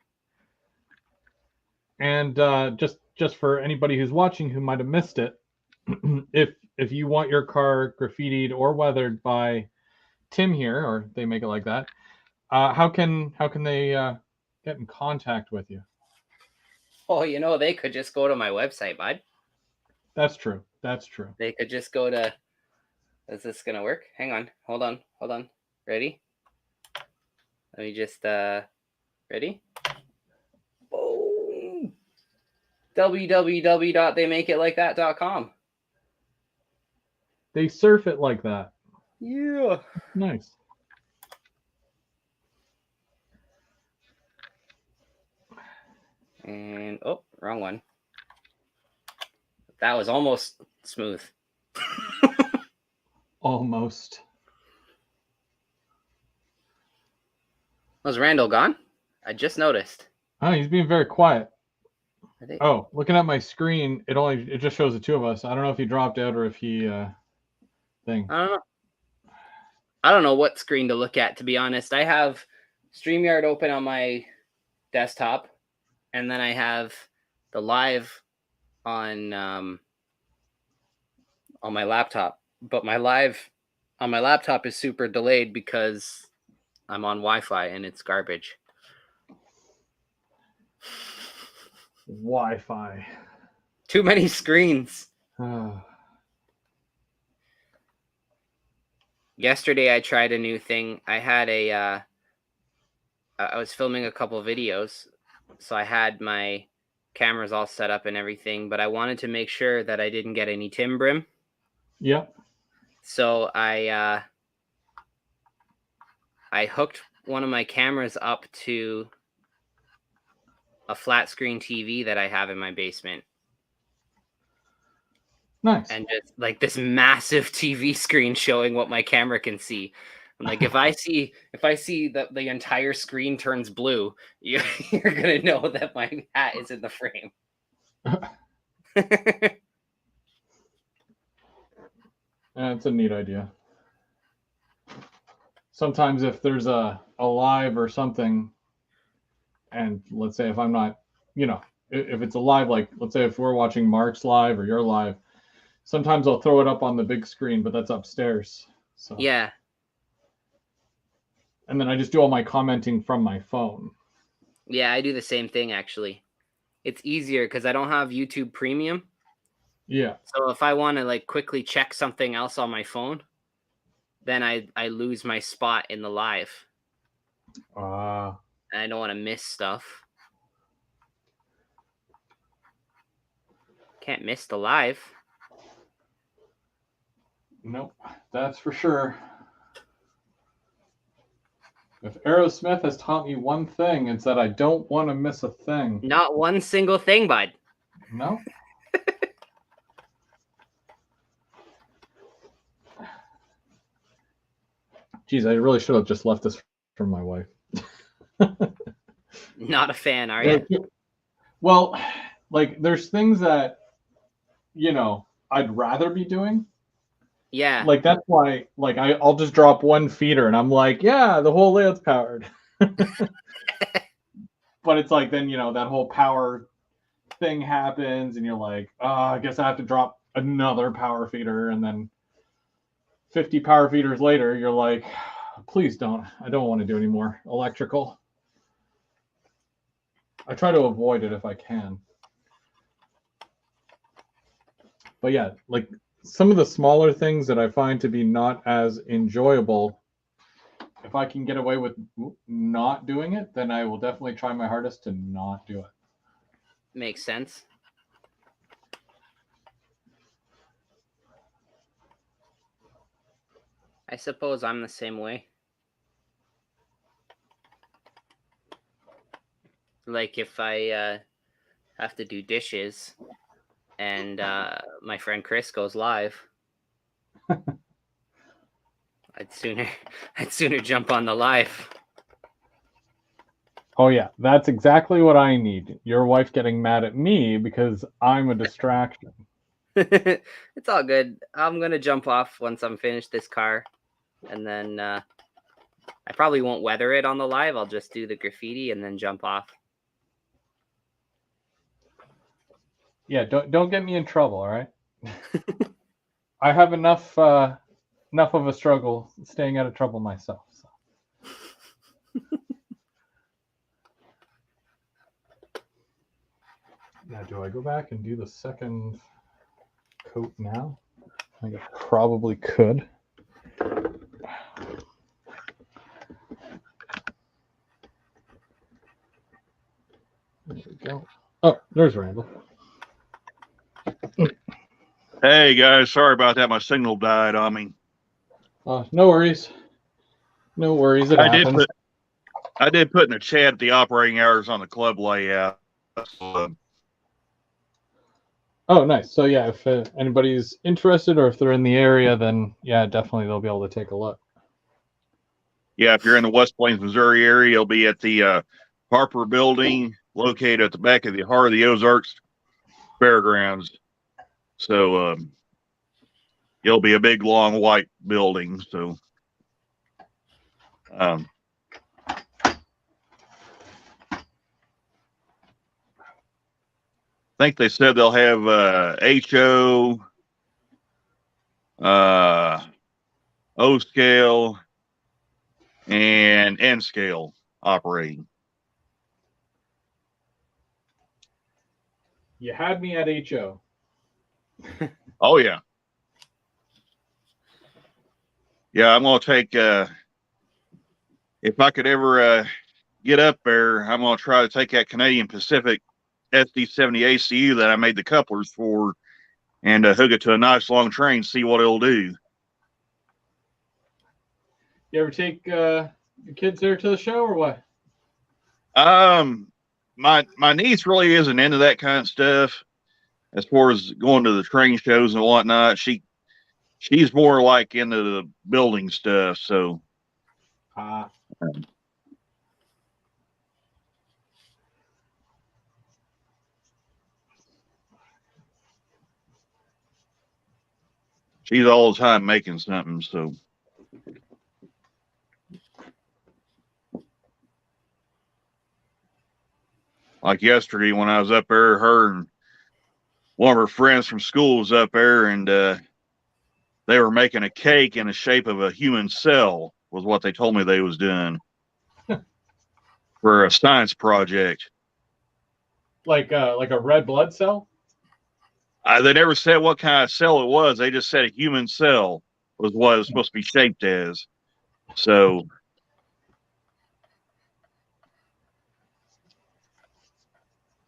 And just for anybody who's watching who might have missed it, if you want your car graffitied or weathered by Tim here, or they make it like that, how can they get in contact with you? Oh, they could just go to my website, bud. That's true. They could just go to. Is this gonna work? Hang on. Hold on. Ready? Let me just ready? Boom. www.theymakeitlikethat.com. They surf it like that. Yeah. Nice. And wrong one. That was almost smooth. Almost. Was Randall gone? I just noticed. Oh, he's being very quiet. I think. Oh, looking at my screen, it just shows the two of us. I don't know if he dropped out or if he thing. I don't know. I don't know what screen to look at, to be honest. I have StreamYard open on my desktop, and then I have the live on my laptop. But my live on my laptop is super delayed because I'm on Wi-Fi and it's garbage. Wi-Fi. Too many screens. Yesterday I tried a new thing. I had I was filming a couple videos, so I had my cameras all set up and everything, but I wanted to make sure that I didn't get any timbrim. Yep. So I hooked one of my cameras up to a flat screen TV that I have in my basement. Nice. And just like this massive TV screen showing what my camera can see. I'm like, if I see that the entire screen turns blue, you're gonna know that my hat is in the frame. It's a neat idea. Sometimes if there's a live or something, and let's say if I'm not, if it's a live, like let's say if we're watching Mark's live or your live, sometimes I'll throw it up on the big screen, but that's upstairs. So Yeah. And then I just do all my commenting from my phone. Yeah, I do the same thing actually. It's easier because I don't have YouTube Premium. Yeah. So if I want to like quickly check something else on my phone, then I lose my spot in the live. And I don't want to miss stuff. Can't miss the live. Nope, that's for sure. If Aerosmith has taught me one thing, it's that I don't want to miss a thing. Not one single thing, bud. No. Geez, I really should have just left this for my wife. Not a fan, are you? Well, like there's things that, I'd rather be doing. Yeah. Like that's why, like I'll just drop one feeder and I'm like, yeah, the whole layout's powered. But it's like then that whole power thing happens and you're like, I guess I have to drop another power feeder, and then 50 power feeders later, you're like, please don't. I don't want to do any more electrical. I try to avoid it if I can. But yeah, like some of the smaller things that I find to be not as enjoyable, if I can get away with not doing it, then I will definitely try my hardest to not do it. Makes sense. I suppose I'm the same way. Like if I have to do dishes and my friend Chris goes live, I'd sooner jump on the live. Oh yeah, that's exactly what I need. Your wife getting mad at me because I'm a distraction. It's all good. I'm gonna jump off once I'm finished this car, and then I probably won't weather it on the live. I'll just do the graffiti and then jump off. Yeah, don't get me in trouble, all right? I have enough of a struggle staying out of trouble myself. So. Now, do I go back and do the second coat now? I think I probably could. There we go. Oh, there's Randall. Hey guys, sorry about that. My signal died on me. No worries. No worries. It happens. I did put in the chat the operating hours on the club layout. Oh, nice. So yeah, if anybody's interested or if they're in the area, then yeah, definitely they'll be able to take a look. Yeah, if you're in the West Plains, Missouri area, you'll be at the Harper Building, located at the back of the Heart of the Ozarks Fairgrounds. So it'll be a big, long, white building. So I think they said they'll have HO, O scale, and N scale operating. You had me at HO. Oh yeah. Yeah, I'm gonna take if I could ever get up there, I'm gonna try to take that Canadian Pacific SD70 ACU that I made the couplers for and hook it to a nice long train, see what it'll do. You ever take your kids there to the show or what? My niece really isn't into that kind of stuff as far as going to the train shows and whatnot. She's more like into the building stuff. So she's all the time making something. So like yesterday when I was up there, her and one of her friends from school was up there, and they were making a cake in the shape of a human cell, was what they told me they was doing for a science project. Like a red blood cell? They never said what kind of cell it was. They just said a human cell was what it was supposed to be shaped as. So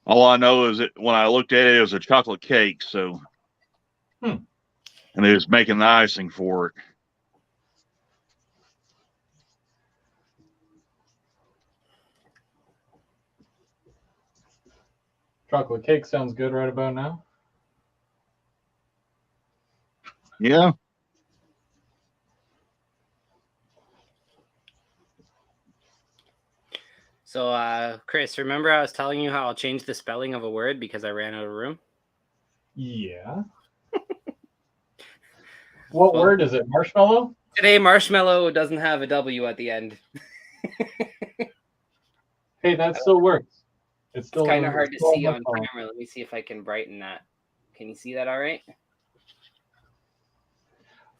all I know is that when I looked at it, it was a chocolate cake. So, and they was making the icing for it. Chocolate cake sounds good right about now. Yeah. So, Chris, remember I was telling you how I'll change the spelling of a word because I ran out of room? Yeah. What word is it? Marshmallow? Today, marshmallow doesn't have a W at the end. Hey, that still works. It's still kind of hard to see on camera. Let me see if I can brighten that. Can you see that all right?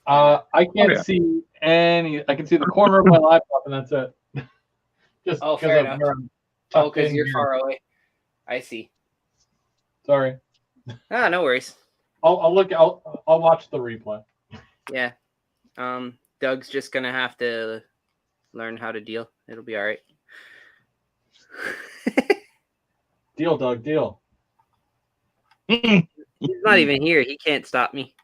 I can't see any. I can see the corner of my laptop, and that's it. Just fair enough. Because you're far away. I see. Sorry. No worries. I'll look. I'll watch the replay. Yeah. Doug's just gonna have to learn how to deal. It'll be all right. Deal, Doug. Deal. He's not even here. He can't stop me.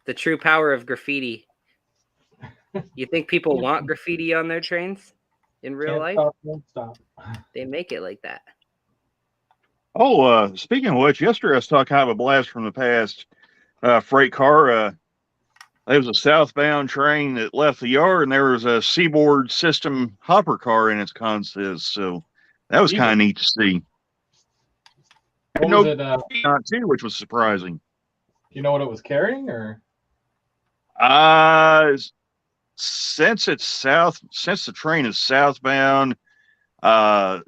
The true power of graffiti. You think people want graffiti on their trains in real life? Won't stop. They make it like that. Oh, speaking of which, yesterday I saw kind of a blast from the past freight car. There was a southbound train that left the yard, and there was a Seaboard system hopper car in its consist. So that was kind of neat to see. What was it? Not too, which was surprising. Do you know what it was carrying, or? Since the train is southbound, the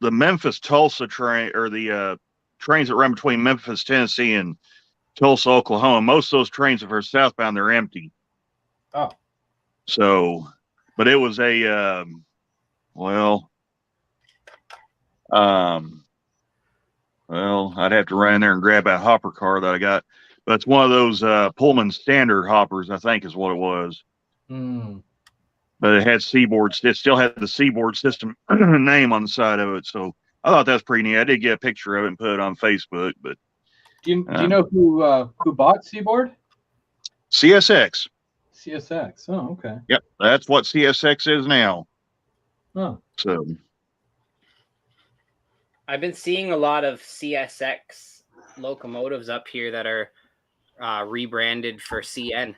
Memphis Tulsa train, or the trains that run between Memphis, Tennessee, and Tulsa, Oklahoma, most of those trains, if they're southbound, they're empty. Oh. So, but it was a I'd have to run in there and grab that hopper car that I got. But it's one of those Pullman standard hoppers, I think is what it was. But it had Seaboard. It still had the Seaboard system name on the side of it. So I thought that's pretty neat. I did get a picture of it and put it on Facebook. But do you know who bought Seaboard? CSX. CSX. Oh, okay. Yep, that's what CSX is now. Oh. So I've been seeing a lot of CSX locomotives up here that are rebranded for CN.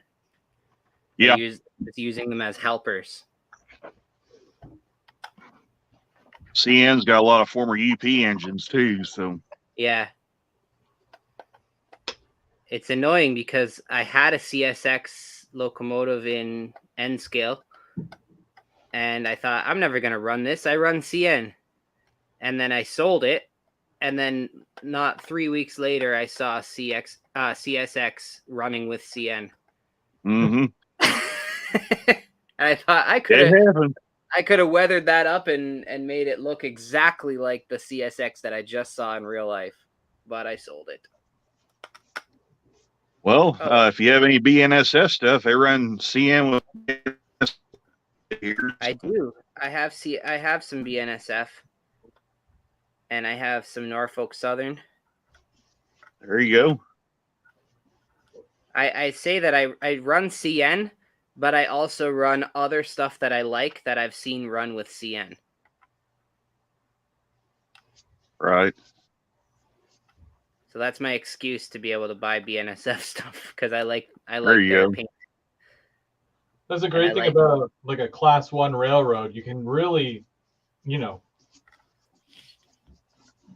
Yeah. It's using them as helpers. CN's got a lot of former UP engines too, so Yeah. It's annoying because I had a CSX locomotive in N scale, and I thought, I'm never going to run this. I run CN. And then I sold it, and then not 3 weeks later, I saw CSX running with CN. mm-hmm. And I thought I could have weathered that up and made it look exactly like the CSX that I just saw in real life, but I sold it. Well, if you have any BNSF stuff, they run CN with. I do. I have some BNSF, and I have some Norfolk Southern. There you go. I say that I run CN, but I also run other stuff that I like that I've seen run with CN. Right. So that's my excuse to be able to buy BNSF stuff, because I like There you their go. paint. That's a great thing about like a Class 1 railroad. You can really,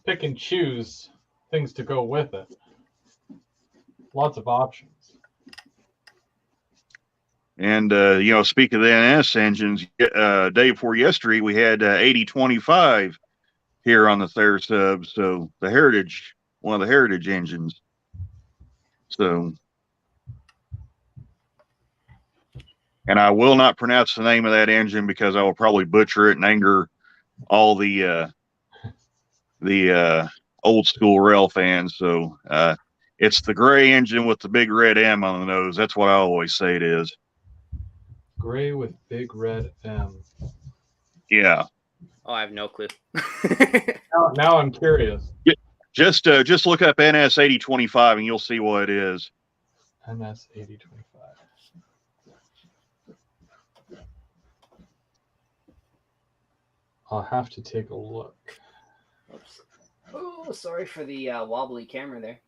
pick and choose things to go with it. Lots of options. And speaking of the NS engines, day before yesterday we had 8025 here on the Thayer sub, so the Heritage, one of the Heritage engines. So, and I will not pronounce the name of that engine because I will probably butcher it and anger all the old school rail fans. So it's the gray engine with the big red M on the nose. That's what I always say it is. Gray with big red M. Yeah. Oh, I have no clue. now I'm curious. Just look up NS 8025 and you'll see what it is. NS 8025. I'll have to take a look. Oops. Oh, sorry for the wobbly camera there.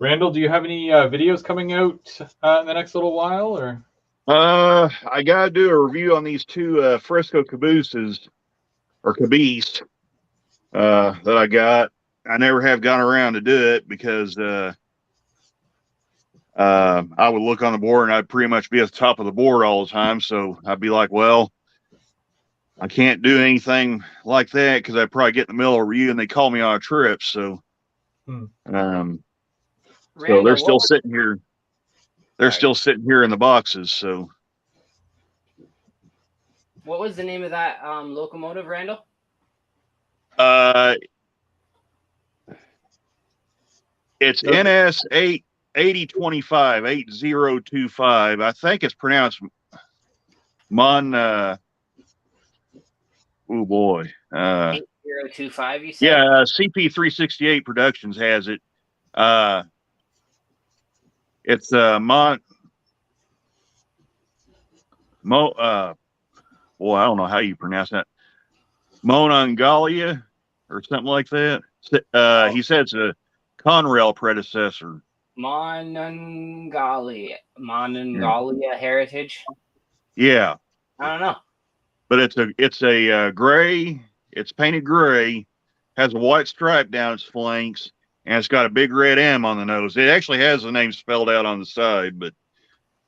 Randall, do you have any videos coming out in the next little while, or? I gotta do a review on these two Fresco cabooses or caboose that I got. I never have gone around to do it because I would look on the board and I'd pretty much be at the top of the board all the time. So I'd be like, well, I can't do anything like that because I'd probably get in the middle of a review and they call me on a trip. So, Randall, so they're still sitting here. They're still sitting here in the boxes. So, what was the name of that locomotive, Randall? It's NS 8025 8025. I think it's pronounced Mon. Oh boy. 8025. You said. Yeah, CP368 Productions has it. It's boy, I don't know how you pronounce that. Monongalia or something like that. He said it's a Conrail predecessor. Monongalia Heritage. Yeah. I don't know. But it's a gray. It's painted gray, has a white stripe down its flanks, and it's got a big red M on the nose. It actually has the name spelled out on the side, but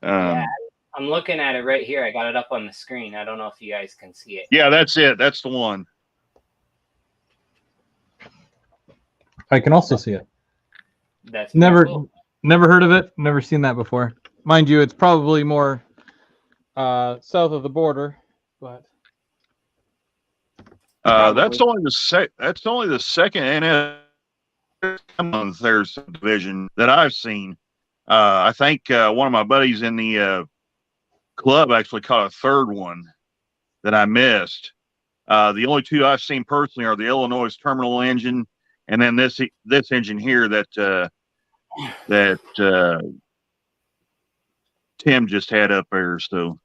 yeah, I'm looking at it right here. I got it up on the screen. I don't know if you guys can see it. Yeah, that's it. That's the one. I can also see it. That's never heard of it. Never seen that before. Mind you, it's probably more south of the border, but that's only the second NS there's a division that I've seen. I think one of my buddies in the club actually caught a third one that I missed. The only two I've seen personally are the Illinois terminal engine, and then this engine here that Tim just had up there. So.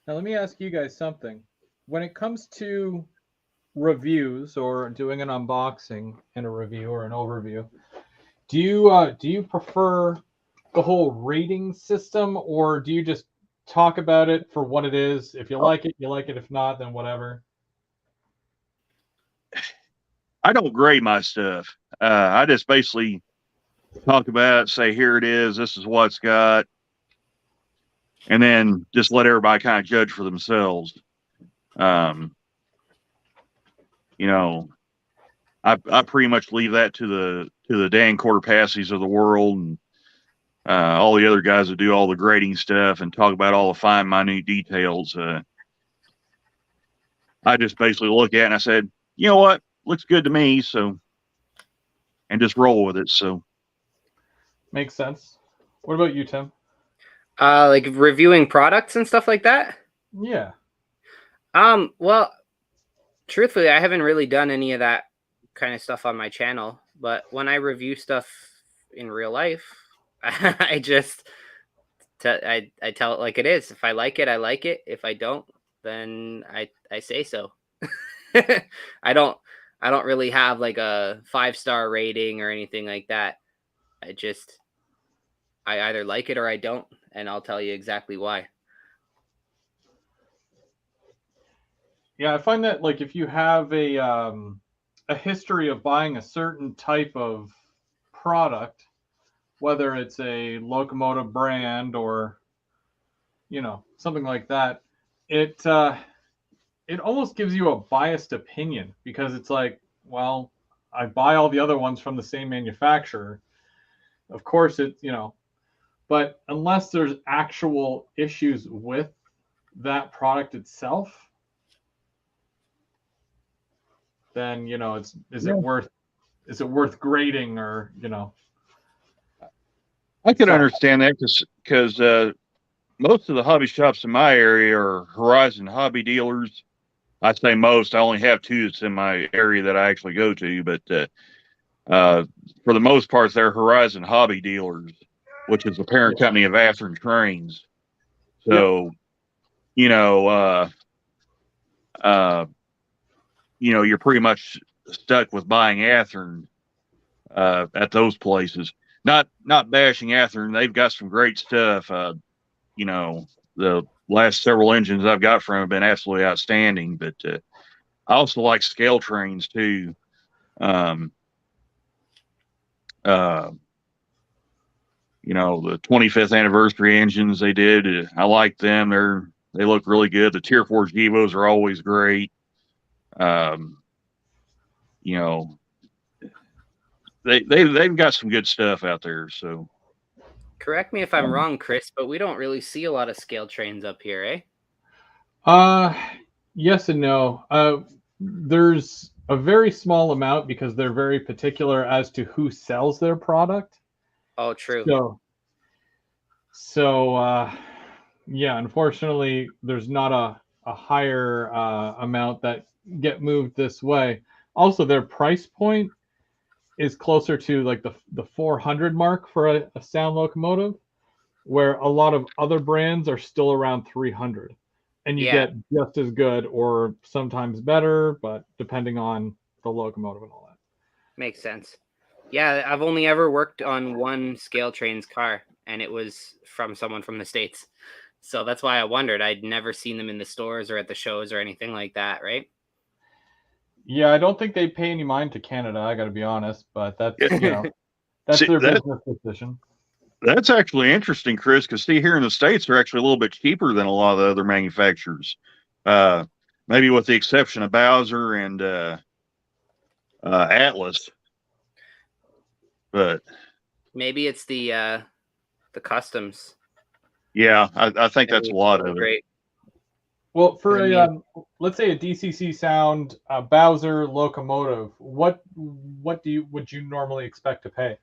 Now, let me ask you guys something. When it comes to reviews or doing an unboxing and a review or an overview, do you prefer the whole rating system, or do you just talk about it for what it is? If you like it, you like it. If not, then whatever. I don't grade my stuff. I just basically talk about it, say, here it is, this is what it's got, and then just let everybody kind of judge for themselves. You know, I pretty much leave that to the Dan Quarterpassies of the world and all the other guys that do all the grading stuff and talk about all the fine, minute details. I just basically look at it and I said, you know what, looks good to me, so, and just roll with it. So makes sense. What about you, Tim? Like reviewing products and stuff like that? Yeah. Well, truthfully, I haven't really done any of that kind of stuff on my channel, but when I review stuff in real life, I just I tell it like it is. If I like it, I like it. If I don't, then I say so. I don't really have like a 5-star rating or anything like that. I either like it or I don't, and I'll tell you exactly why. Yeah, I find that like if you have a history of buying a certain type of product, whether it's a locomotive brand or something like that, it almost gives you a biased opinion, because it's like, well, I buy all the other ones from the same manufacturer. Of course, but unless there's actual issues with that product itself, then is it worth grading, or I could understand that because most of the hobby shops in my area are Horizon hobby dealers. I say most. I only have two that's in my area that I actually go to, but for the most part, they're Horizon hobby dealers, which is the parent company of Athearn Trains. So, you're pretty much stuck with buying Athearn at those places. Not bashing Athearn, they've got some great stuff. The last several engines I've got from them have been absolutely outstanding. But I also like scale trains too. The 25th anniversary engines they did, I like them. They look really good. The Tier 4 Gevos are always great. They've got some good stuff out there. So correct me if I'm wrong, Chris, but we don't really see a lot of scale trains up here, eh? Yes and no. There's a very small amount because they're very particular as to who sells their product. Oh, true. So yeah, unfortunately, there's not a higher amount that get moved this way. Also, their price point is closer to like the 400 mark for a sound locomotive, where a lot of other brands are still around 300, and you get just as good or sometimes better, but depending on the locomotive and all that. Makes sense. Yeah, I've only ever worked on one scale train's car, and it was from someone from the States. So that's why I wondered. I'd never seen them in the stores or at the shows or anything like that, right? Yeah, I don't think they pay any mind to Canada, I got to be honest, but that's that's their business decision. That's actually interesting, Chris, because here in the States, they're actually a little bit cheaper than a lot of the other manufacturers. Maybe with the exception of Bowser and Atlas. but Maybe it's the customs. yeah, I think that's a lot of it. Great. Well, for I a mean- let's say a DCC sound Bowser locomotive, what would you normally expect to pay?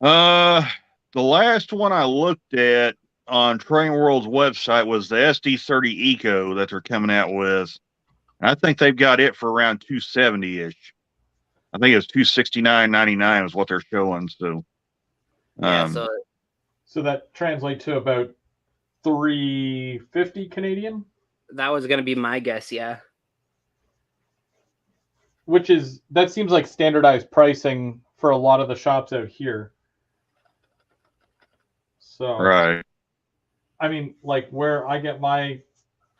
The last one I looked at on Train World's website was the SD30 Eco that they're coming out with. I think they've got it for around 270 ish. I think it's 269.99 is what they're showing. So, Yeah, so that translates to about 350 Canadian, that was gonna be my guess. Yeah. which is that seems like standardized pricing for a lot of the shops out here. So, right. I mean, like where I get my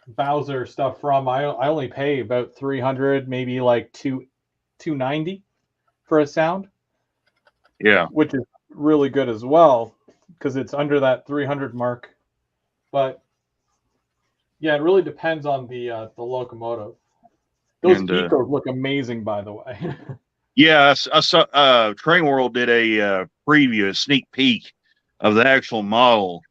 Bowser stuff from, I only pay about 300, maybe like 290 for a sound. Yeah. Which is really good as well because it's under that 300 mark. But yeah, it really depends on the locomotive. Those And Ecos look amazing, by the way. yeah, I saw Train World did a preview, a sneak peek of the actual model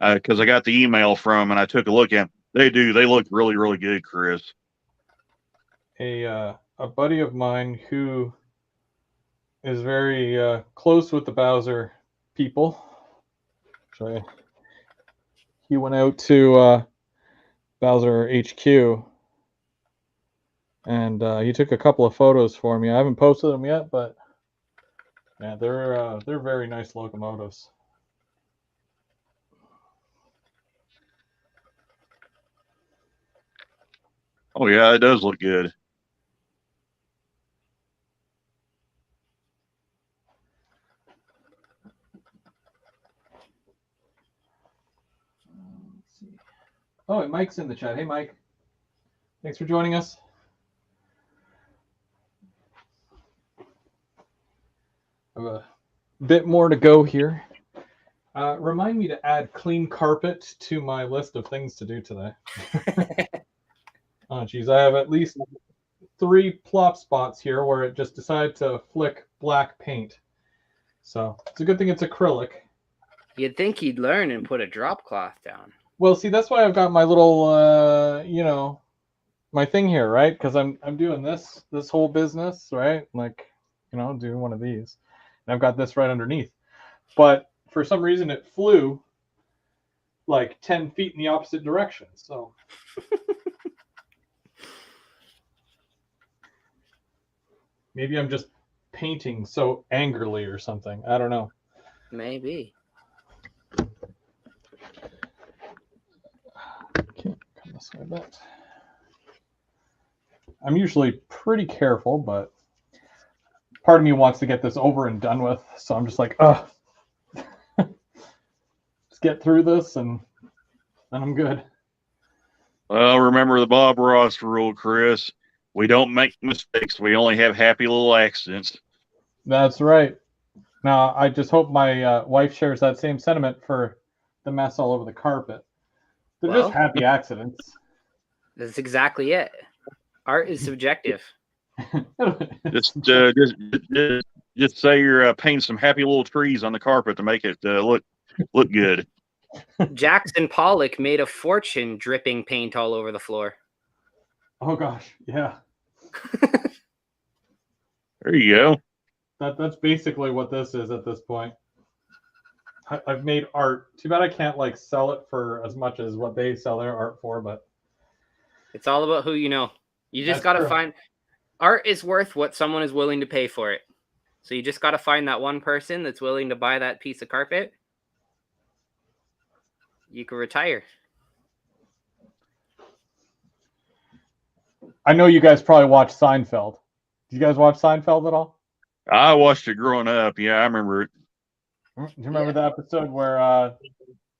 because I got the email from and I took a look at them. They look really, really good, Chris. A buddy of mine who is very close with the Bowser people. He went out to Bowser HQ and he took a couple of photos for me. I haven't posted them yet, but yeah, they're very nice locomotives. Oh yeah, it does look good. Oh, and Mike's in the chat. Hey, Mike. Thanks for joining us. I have a bit more to go here. Remind me to add clean carpet to my list of things to do today. Oh, geez. I have at least 3 plop spots here where it just decided to flick black paint. So it's a good thing it's acrylic. You'd think he'd learn and put a drop cloth down. Well, see, that's why I've got my little, my thing here, right? Because I'm doing this whole business, right? Like, doing one of these, and I've got this right underneath. But for some reason, it flew like 10 feet in the opposite direction. So maybe I'm just painting so angrily or something. I don't know. Maybe. Can't come this way, but I'm usually pretty careful, but part of me wants to get this over and done with. So I'm just like, just get through this and then I'm good. Well, remember the Bob Ross rule, Chris. We don't make mistakes. We only have happy little accidents. That's right. Now, I just hope my wife shares that same sentiment for the mess all over the carpet. They're just happy accidents. That's exactly it. Art is subjective. Just say you're painting some happy little trees on the carpet to make it look good. Jackson Pollock made a fortune dripping paint all over the floor. Oh gosh, yeah. There you go. That's basically what this is at this point. I've made art. Too bad I can't like sell it for as much as what they sell their art for, but it's all about who you know. You just got to find art is worth what someone is willing to pay for it. So you just got to find that one person that's willing to buy that piece of carpet. You can retire. I know you guys probably watch Seinfeld. Did you guys watch Seinfeld at all? I watched it growing up. Yeah, I remember it. Do you remember the episode where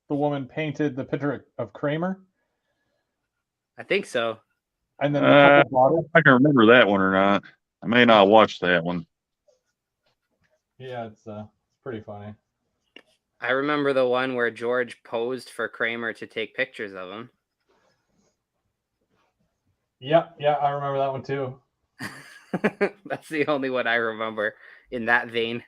the woman painted the picture of Kramer? I think so. And then the couple bought it. I can remember that one or not. I may not watch that one. Yeah, it's pretty funny. I remember the one where George posed for Kramer to take pictures of him. Yeah, I remember that one too. That's the only one I remember in that vein.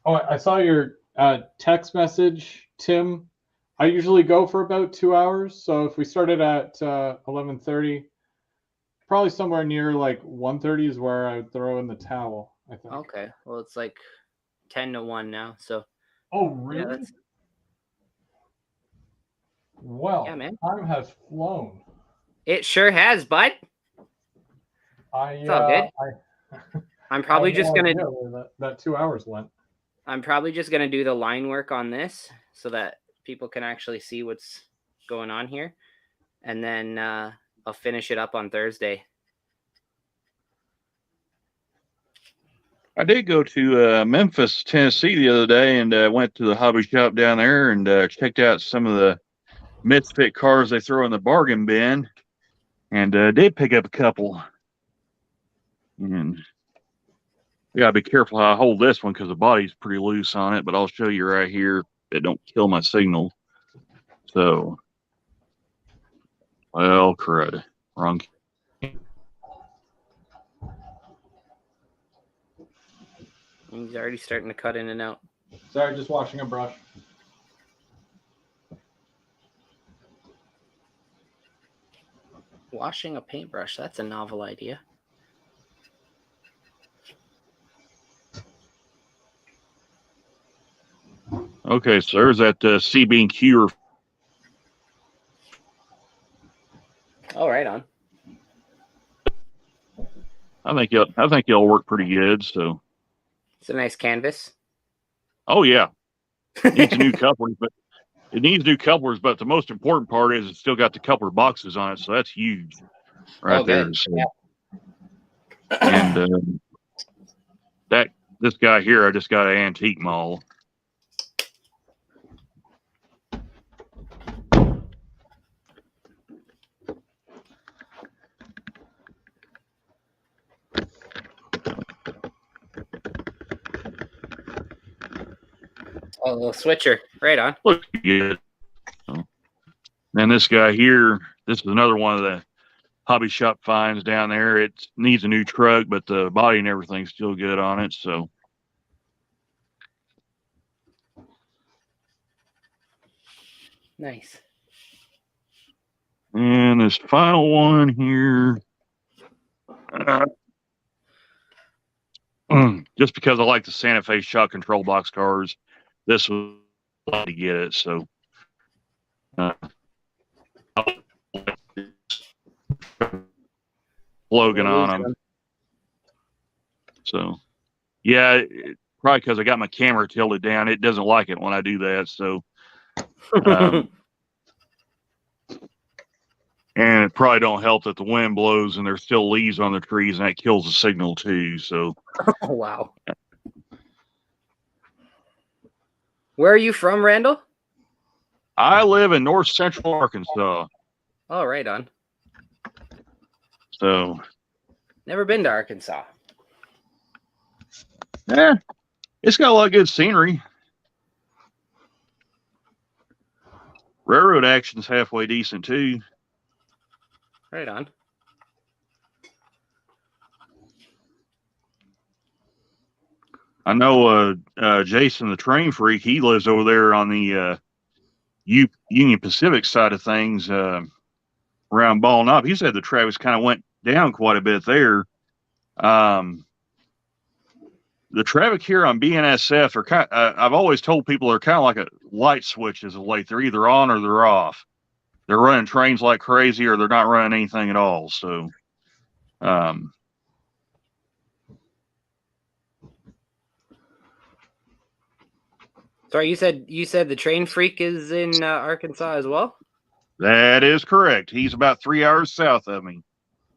Oh, I saw your text message, Tim. I usually go for about 2 hours. So if we started at 11:30, probably somewhere near like 1:30 is where I would throw in the towel, I think. Okay. Well, it's like 10 to 1 now. So, Oh, yeah, really? that's, Well, yeah, man. time has flown. It sure has, bud. It's all good. I'm I have probably no just gonna idea where that 2 hours went. do the line work on this so that people can actually see what's going on here, and then I'll finish it up on Thursday. I did go to Memphis, Tennessee the other day and went to the hobby shop down there and checked out some of the misfit cars they throw in the bargain bin and did pick up a couple. And I gotta be careful how I hold this one because the body's pretty loose on it, but I'll show you right here. It don't kill my signal. So, well, crud. Wrong. He's already starting to cut in and out. Sorry, just washing a brush. Washing a paintbrush, that's a novel idea. Okay, so there's that CB&Q. Oh, right on. I think it'll work pretty good. So, It's a nice canvas. oh yeah, it needs new couplers, but the most important part is it's still got the coupler boxes on it, so that's huge, right there. Good. So, yeah. and this guy here, I just got an antique mall. Oh, a little switcher. Right on. Look good. So, and this guy here, this is another one of the hobby shop finds down there. It needs a new truck, but the body and everything's still good on it. So, Nice. and this final one here, just because I like the Santa Fe shock control box cars, this was to get it. So, Logan on them. So, yeah, probably because I got my camera tilted down. It doesn't like it when I do that. So, and it probably don't help that the wind blows and there's still leaves on the trees and that kills the signal too. So, oh, wow. Where are you from, Randall? I live in north central Arkansas. Oh, right on. So, never been to Arkansas. Yeah, it's got a lot of good scenery. Railroad action's halfway decent too. Right on. I know Jason, the train freak, he lives over there on the Union Pacific side of things around Ball Knob. He said the traffic kind of went down quite a bit there. The traffic here on BNSF are kind. I've always told people they're kind of like a light switches of late. They're either on or they're off. They're running trains like crazy, or they're not running anything at all. So, sorry, you said the train freak is in Arkansas as well? That is correct. He's about 3 hours south of me.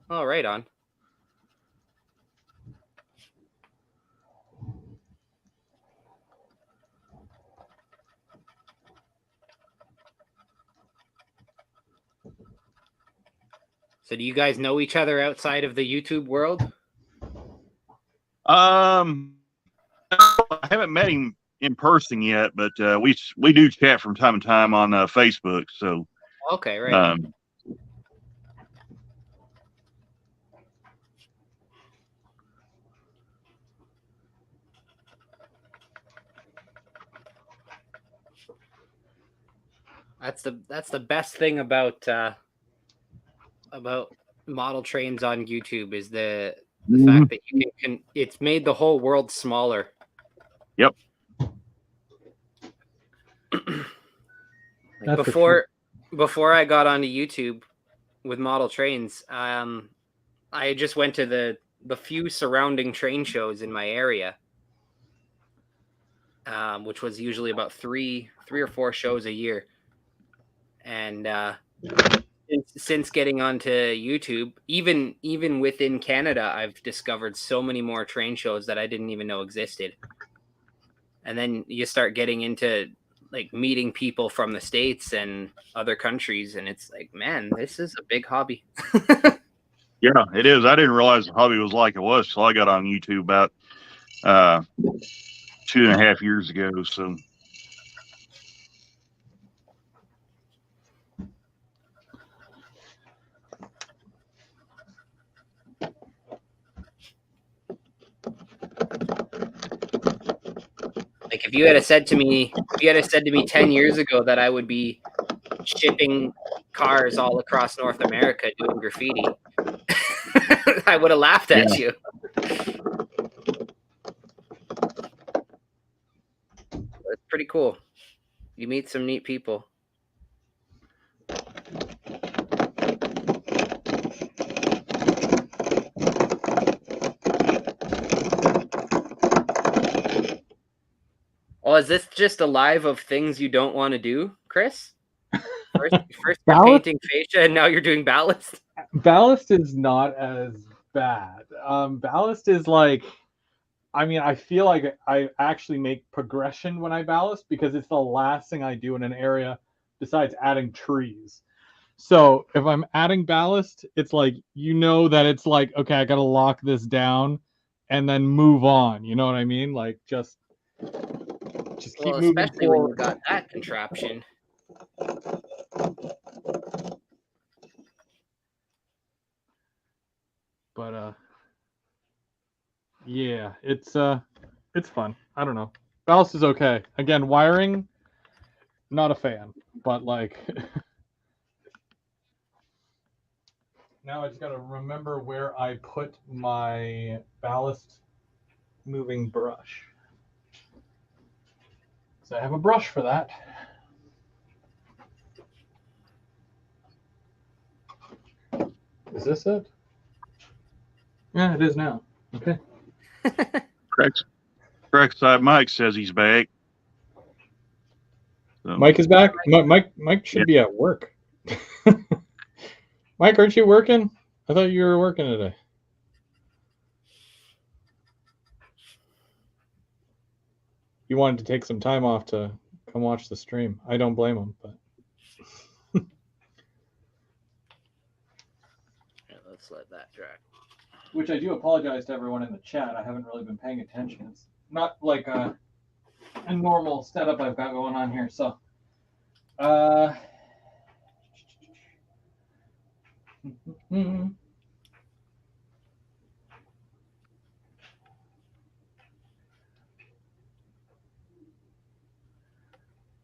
Oh, right on. So do you guys know each other outside of the YouTube world? I haven't met him in person yet, but we do chat from time to time on Facebook. So Okay, right on. That's the best thing about model trains on YouTube is the fact that you can it's made the whole world smaller. Yep. Like before I got onto YouTube with model trains, I just went to the few surrounding train shows in my area, which was usually about three or four shows a year. And since getting onto YouTube, even within Canada, I've discovered so many more train shows that I didn't even know existed. And then you start getting into like meeting people from the States and other countries, and it's like, man, this is a big hobby. Yeah, it is. I didn't realize the hobby was like it was till I got on YouTube about 2.5 years ago. So Like if you had said to me 10 years ago that I would be shipping cars all across North America doing graffiti, I would have laughed at you. It's pretty cool. You meet some neat people. Oh, is this just a live of things you don't want to do, Chris? First you're painting fascia, and now you're doing ballast. Ballast is not as bad. Ballast is like, I mean, I feel like I actually make progression when I ballast because it's the last thing I do in an area besides adding trees. So if I'm adding ballast, it's like, that it's like, okay, I got to lock this down and then move on. You know what I mean? Like just keep moving especially forward. when you got that contraption. But yeah, it's fun. I don't know. Ballast is okay. Again, wiring, not a fan, but like now I just got to remember where I put my ballast moving brush. So I have a brush for that. Is this it? Yeah, it is now. Okay. correct side Mike says he's back. So, Mike is back. Mike should be at work. Mike, aren't you working? I thought you were working today. You wanted to take some time off to come watch the stream. I don't blame him, but Yeah, let's let that drag. Which I do apologize to everyone in the chat. I haven't really been paying attention. It's not like a normal setup I've got going on here. So,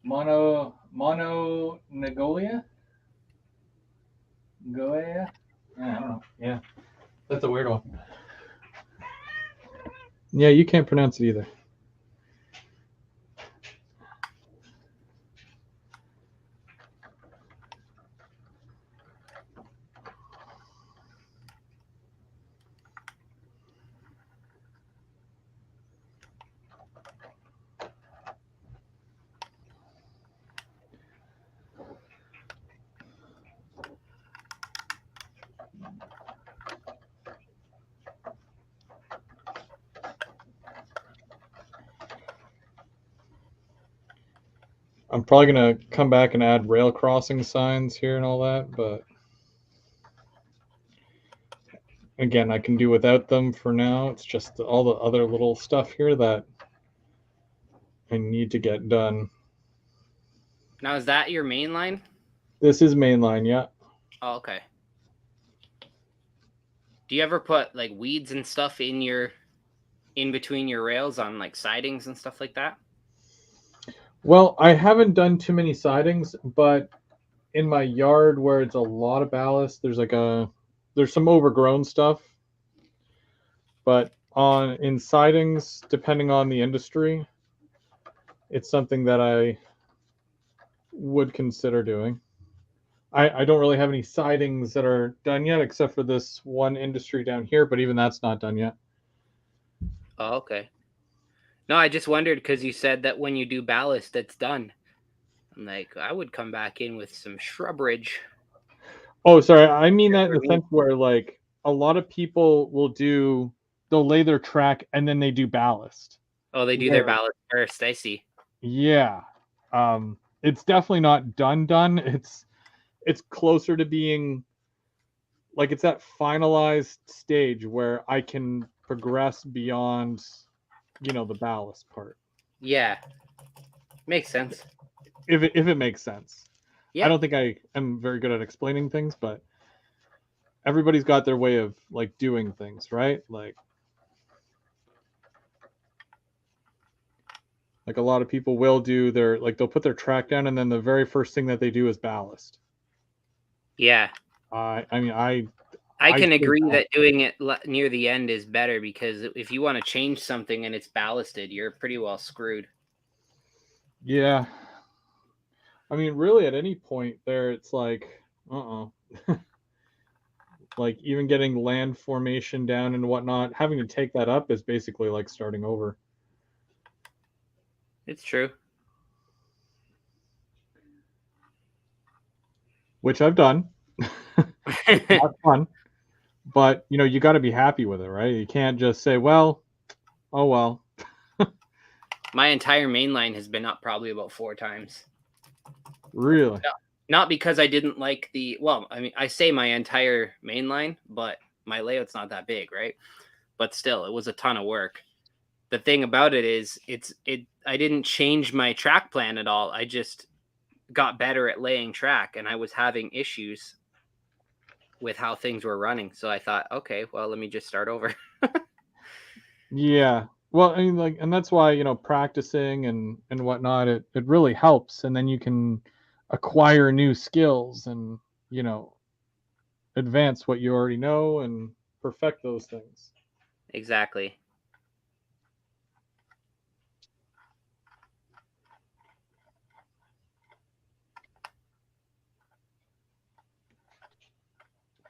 Mononegolia? Goya? I don't know. Yeah. That's a weird one. Yeah, you can't pronounce it either. I'm probably going to come back and add rail crossing signs here and all that, but again, I can do without them for now. It's just all the other little stuff here that I need to get done. Now, is that your main line? This is mainline, yeah. Oh, okay. Do you ever put like weeds and stuff in between your rails on like sidings and stuff like that? Well, I haven't done too many sidings, but in my yard where it's a lot of ballast, there's some overgrown stuff. But in sidings, depending on the industry, it's something that I would consider doing. I don't really have any sidings that are done yet, except for this one industry down here, but even that's not done yet. Oh, okay. No, I just wondered because you said that when you do ballast, it's done. I'm like, I would come back in with some shrubberidge. Oh, sorry. I mean that in the sense where like a lot of people they'll lay their track and then they do ballast. Oh, they do their ballast first. I see. Yeah. It's definitely not done. It's closer to being like it's that finalized stage where I can progress beyond, the ballast part. Yeah. Makes sense. If it makes sense. Yeah. I don't think I am very good at explaining things, but everybody's got their way of like doing things, right? Like a lot of people will do they'll put their track down and then the very first thing that they do is ballast. Yeah. I mean I can agree that doing it near the end is better because if you want to change something and it's ballasted, you're pretty well screwed. Yeah. I mean, really, at any point there, it's like, like even getting land formation down and whatnot, having to take that up is basically like starting over. It's true. Which I've done. It's not fun. But, you got to be happy with it, right? You can't just say, well, oh, well. My entire main line has been up probably about 4 times. Really? No, not because I didn't like I say my entire main line, but my layout's not that big, right? But still, it was a ton of work. The thing about it is I didn't change my track plan at all. I just got better at laying track, and I was having issues with how things were running. So I thought, okay, well, let me just start over. Yeah. Well, I mean, like, and that's why, practicing and whatnot, it really helps. And then you can acquire new skills and, advance what you already know and perfect those things. Exactly.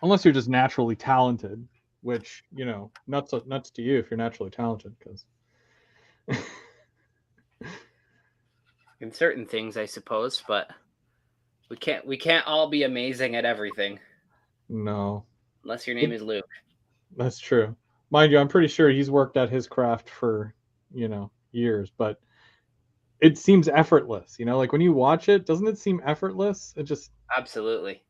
Unless you're just naturally talented, which, nuts to you if you're naturally talented, because in certain things, I suppose, but we can't all be amazing at everything. No. Unless your name is Luke. That's true. Mind you, I'm pretty sure he's worked at his craft for, years, but it seems effortless, like when you watch it, doesn't it seem effortless? It just Absolutely.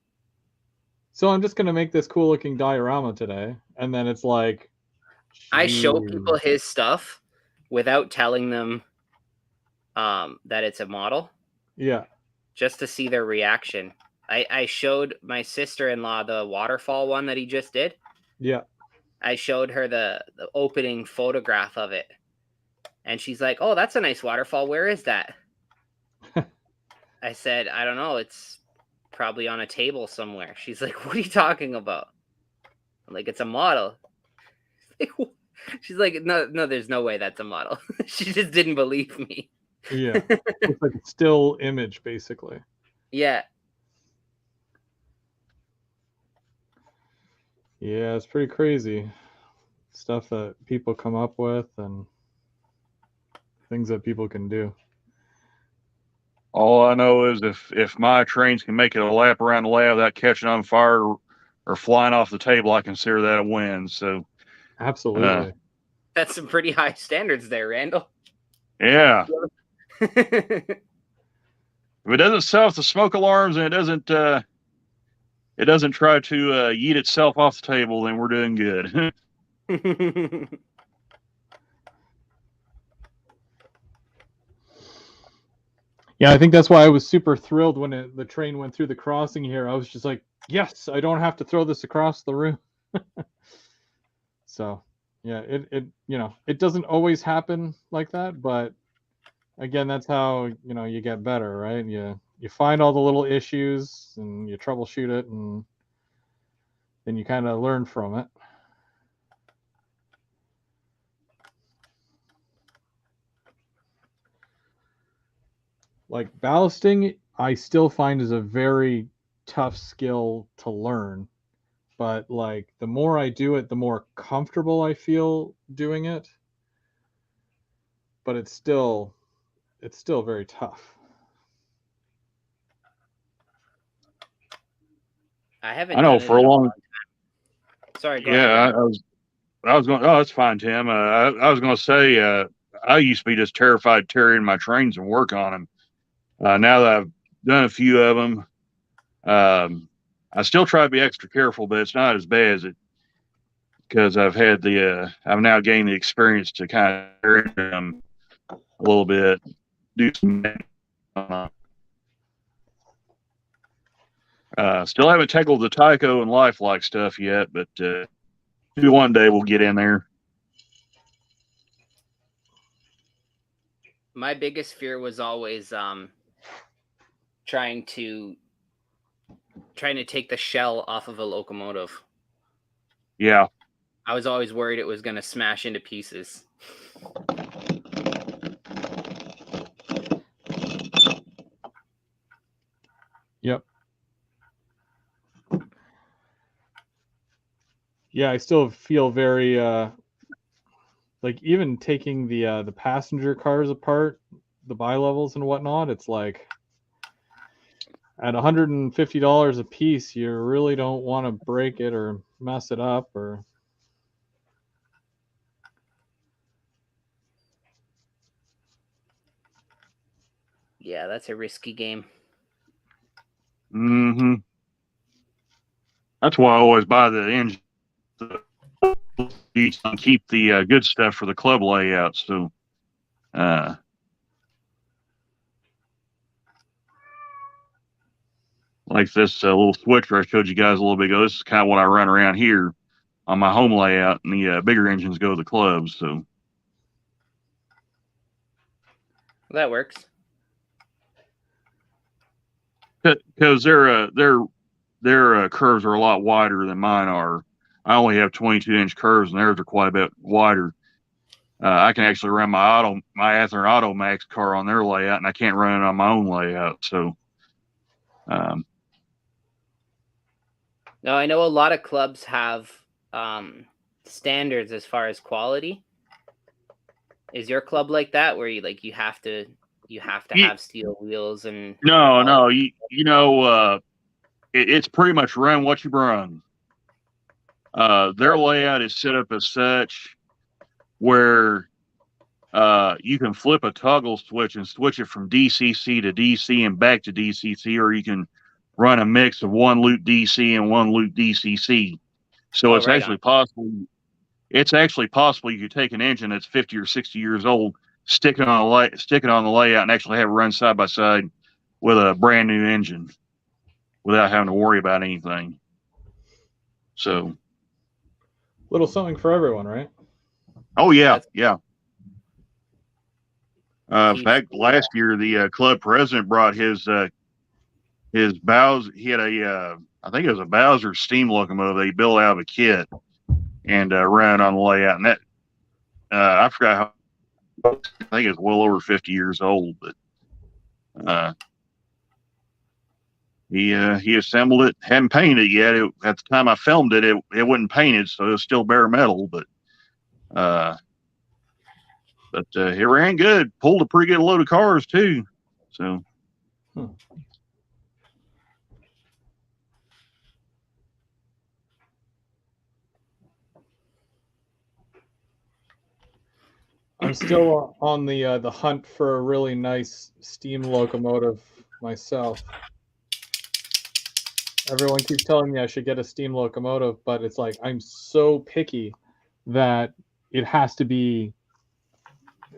So I'm just gonna make this cool looking diorama today, and then it's like I show people his stuff without telling them that it's a model. Yeah. Just to see their reaction. I showed my sister-in-law the waterfall one that he just did. Yeah. I showed her the opening photograph of it. And she's like, oh, that's a nice waterfall. Where is that? I said, I don't know. It's probably on a table somewhere. She's like, what are you talking about? I'm like, it's a model. She's like, no, there's no way that's a model. She just didn't believe me. Yeah. It's like a still image, basically. Yeah. Yeah, it's pretty crazy. Stuff that people come up with and things that people can do. All I know is if my trains can make it a lap around the lab without catching on fire or flying off the table, I consider that a win. So absolutely. That's some pretty high standards there, Randall. Yeah. If it doesn't set off the smoke alarms and it doesn't it doesn't try to yeet itself off the table, then we're doing good. Yeah, I think that's why I was super thrilled when the train went through the crossing here. I was just like, yes, I don't have to throw this across the room. So, yeah, it doesn't always happen like that, but again, that's how, you get better, right? You find all the little issues and you troubleshoot it, and then you kind of learn from it. Like ballasting, I still find is a very tough skill to learn, but like the more I do it, the more comfortable I feel doing it. But it's still very tough. I haven't I know done it for a in a long. long time. Sorry, go Yeah, ahead. I was going. Oh, that's fine, Tim. I was going to say I used to be just terrified carrying my trains and work on them. Now that I've done a few of them, I still try to be extra careful, but it's not as bad as it because I've now gained the experience to kind of carry them a little bit, do some. Still haven't tackled the Tyco and lifelike stuff yet, but maybe one day we'll get in there. My biggest fear was always trying to take the shell off of a locomotive. Yeah. I was always worried it was going to smash into pieces. Yep. Yeah, I still feel very like even taking the passenger cars apart, the bi-levels and whatnot, it's like at $150 a piece, you really don't want to break it or mess it up or. Yeah, that's a risky game. Mm-hmm. That's why I always buy the engine and keep the good stuff for the club layout. So, like this little switcher I showed you guys a little bit ago. This is kind of what I run around here on my home layout, and the bigger engines go to the clubs. So That works. Because their curves are a lot wider than mine are. I only have 22-inch curves, and theirs are quite a bit wider. I can actually run my Athearn Auto Max car on their layout, and I can't run it on my own layout. So, No, I know a lot of clubs have standards as far as quality. Is your club like that, where you have to have steel wheels and no, it's pretty much run what you brung. Their layout is set up as such where you can flip a toggle switch and switch it from DCC to DC and back to DCC, or you can run a mix of one loop DC and one loop DCC. So it's actually possible. It's actually possible you could take an engine that's 50 or 60 years old, stick it on the layout, and actually have it run side by side with a brand new engine without having to worry about anything. So, Little something for everyone, right? oh yeah, yeah. In fact, last year the club president brought his Bowser. He had I think it was a Bowser steam locomotive that he built out of a kit and ran on the layout. And that I forgot how. I think it's well over 50 years old, but he assembled it. Hadn't painted it yet. At the time I filmed it, it wasn't painted, so it was still bare metal. But it ran good. Pulled a pretty good load of cars too. So. I'm still on the hunt for a really nice steam locomotive myself. Everyone keeps telling me I should get a steam locomotive, but it's like I'm so picky that it has to be,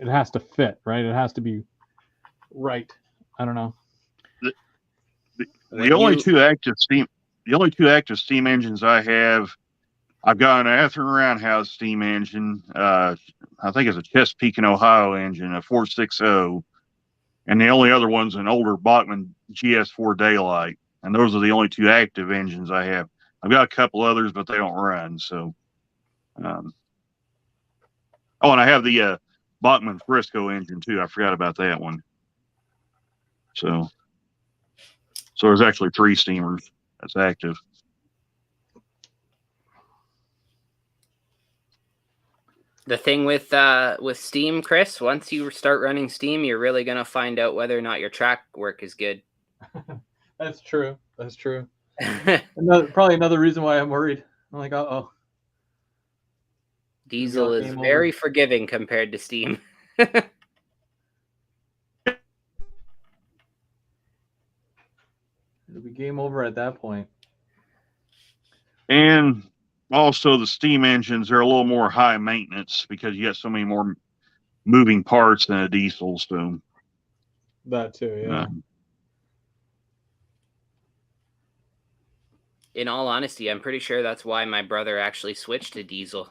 it has to fit, right? It has to be right. I don't know. The only two active steam engines I have, I've got an Atherton Roundhouse steam engine. I think it's a Chesapeake and Ohio engine, a 460, and the only other one's an older Bachmann GS4 Daylight. And those are the only two active engines I have. I've got a couple others, but they don't run. So, and I have the Bachmann Frisco engine too. I forgot about that one. So there's actually 3 steamers that's active. The thing with steam, Chris, once you start running steam, you're really gonna find out whether or not your track work is good. That's true. That's true. Probably another reason why I'm worried. I'm like, uh-oh. Diesel is very forgiving compared to steam. It'll be game over at that point. And also the steam engines are a little more high maintenance because you got so many more moving parts than a diesel. So that too, yeah. In all honesty, I'm pretty sure that's why my brother actually switched to diesel.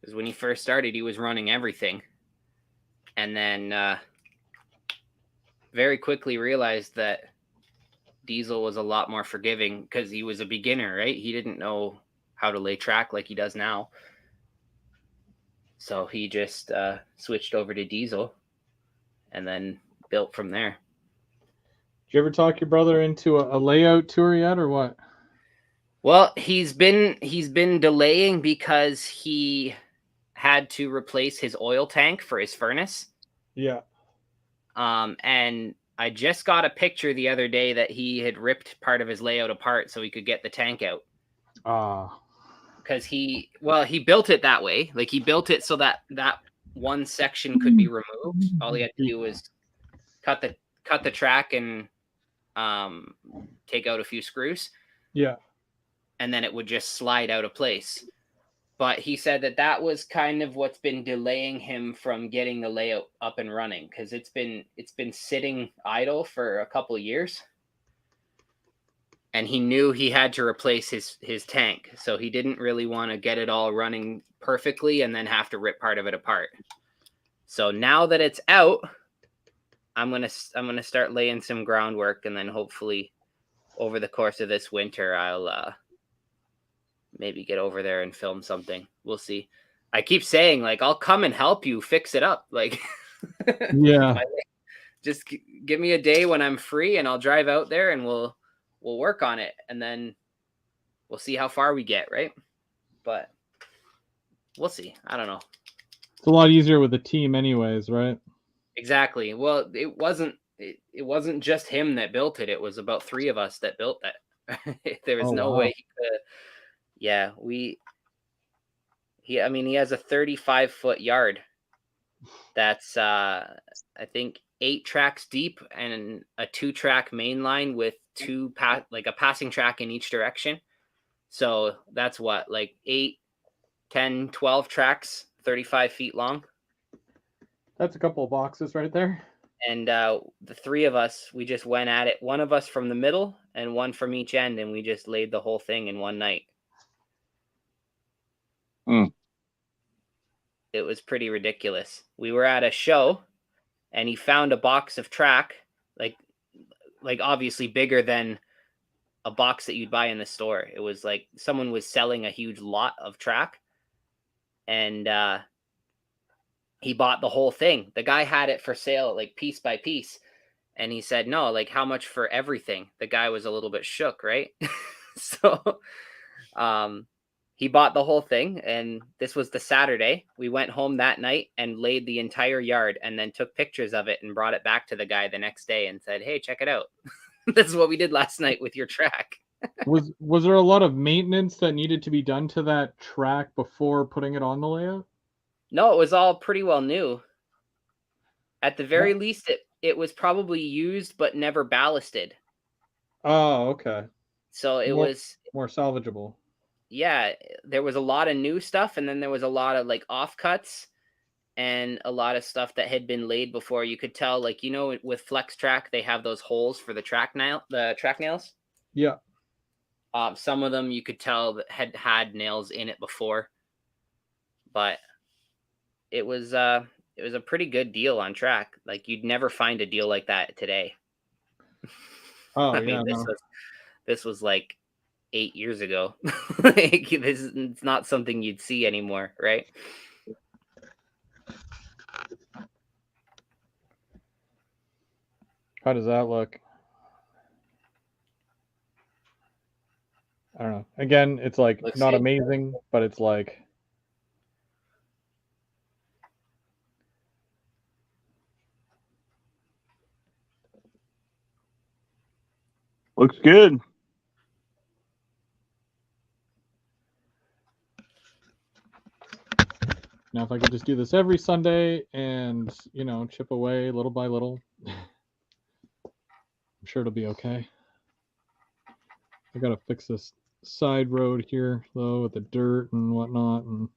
Because when he first started, he was running everything. And then very quickly realized that diesel was a lot more forgiving because he was a beginner, right? He didn't know how to lay track like he does now. So he just switched over to diesel and then built from there. Did you ever talk your brother into a layout tour yet, or what? Well, he's been delaying because he had to replace his oil tank for his furnace. Yeah. And I just got a picture the other day that he had ripped part of his layout apart so he could get the tank out. Because he built it that way. Like he built it so that one section could be removed. All he had to do was cut the track and take out a few screws. Yeah. And then it would just slide out of place. But he said that was kind of what's been delaying him from getting the layout up and running, because it's been sitting idle for a couple of years. And he knew he had to replace his tank, so he didn't really want to get it all running perfectly and then have to rip part of it apart. So now that it's out, I'm gonna start laying some groundwork, and then hopefully over the course of this winter, I'll maybe get over there and film something. We'll see. I keep saying, like, I'll come and help you fix it up. Like, yeah, just give me a day when I'm free and I'll drive out there and we'll work on it. And then we'll see how far we get. Right. But we'll see. I don't know. It's a lot easier with a team anyways, right? Exactly. Well, it wasn't just him that built it. It was about 3 of us that built that. There was no way he could. Yeah, he has a 35-foot yard. That's I think 8 tracks deep and a 2-track main line with a passing track in each direction. So that's what, like 8, 10, 12 tracks, 35 feet long. That's a couple of boxes right there. And the 3 of us, we just went at it. One of us from the middle and one from each end, and we just laid the whole thing in one night. It was pretty ridiculous. We were at a show and he found a box of track, like obviously bigger than a box that you'd buy in the store. It was like someone was selling a huge lot of track, and he bought the whole thing. The guy had it for sale, like piece by piece. And he said, no, like how much for everything? The guy was a little bit shook, right? So, he bought the whole thing, and this was the Saturday. We went home that night and laid the entire yard and then took pictures of it and brought it back to the guy the next day and said, hey, check it out. This is what we did last night with your track. Was there a lot of maintenance that needed to be done to that track before putting it on the layout? No, it was all pretty well new. At the very least, it was probably used but never ballasted. Oh, okay. So it More- was, more salvageable. yeah, there was a lot of new stuff, and then there was a lot of like offcuts and a lot of stuff that had been laid before. You could tell, like, with Flex Track, they have those holes for the track nails. Yeah. Some of them you could tell that had nails in it before, but it was a pretty good deal on track. Like, you'd never find a deal like that today. Oh, I yeah. mean, No. this was like 8 years ago. Like, it's not something you'd see anymore, right? How does that look? I don't know. Again, it's like Looks not good. amazing, but it's like Looks good. now if I could just do this every Sunday and, chip away little by little, I'm sure it'll be okay. I gotta fix this side road here though with the dirt and whatnot, and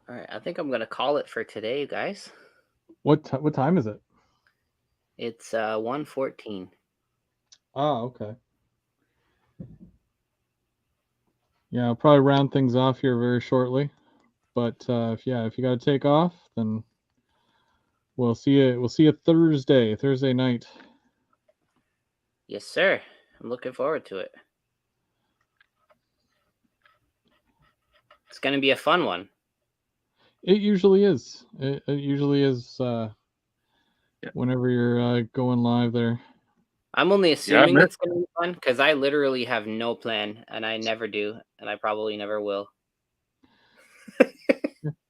All right, I think I'm gonna call it for today, guys. what time is it? It's 1:14. Oh, okay. Yeah, I'll probably round things off here very shortly. But if you got to take off, then we'll see you. We'll see you Thursday night. Yes, sir. I'm looking forward to it. It's gonna be a fun one. It usually is. It usually is. Whenever you're going live there. I'm only assuming Yeah, it's gonna be fun because I literally have no plan, and I never do, and I probably never will.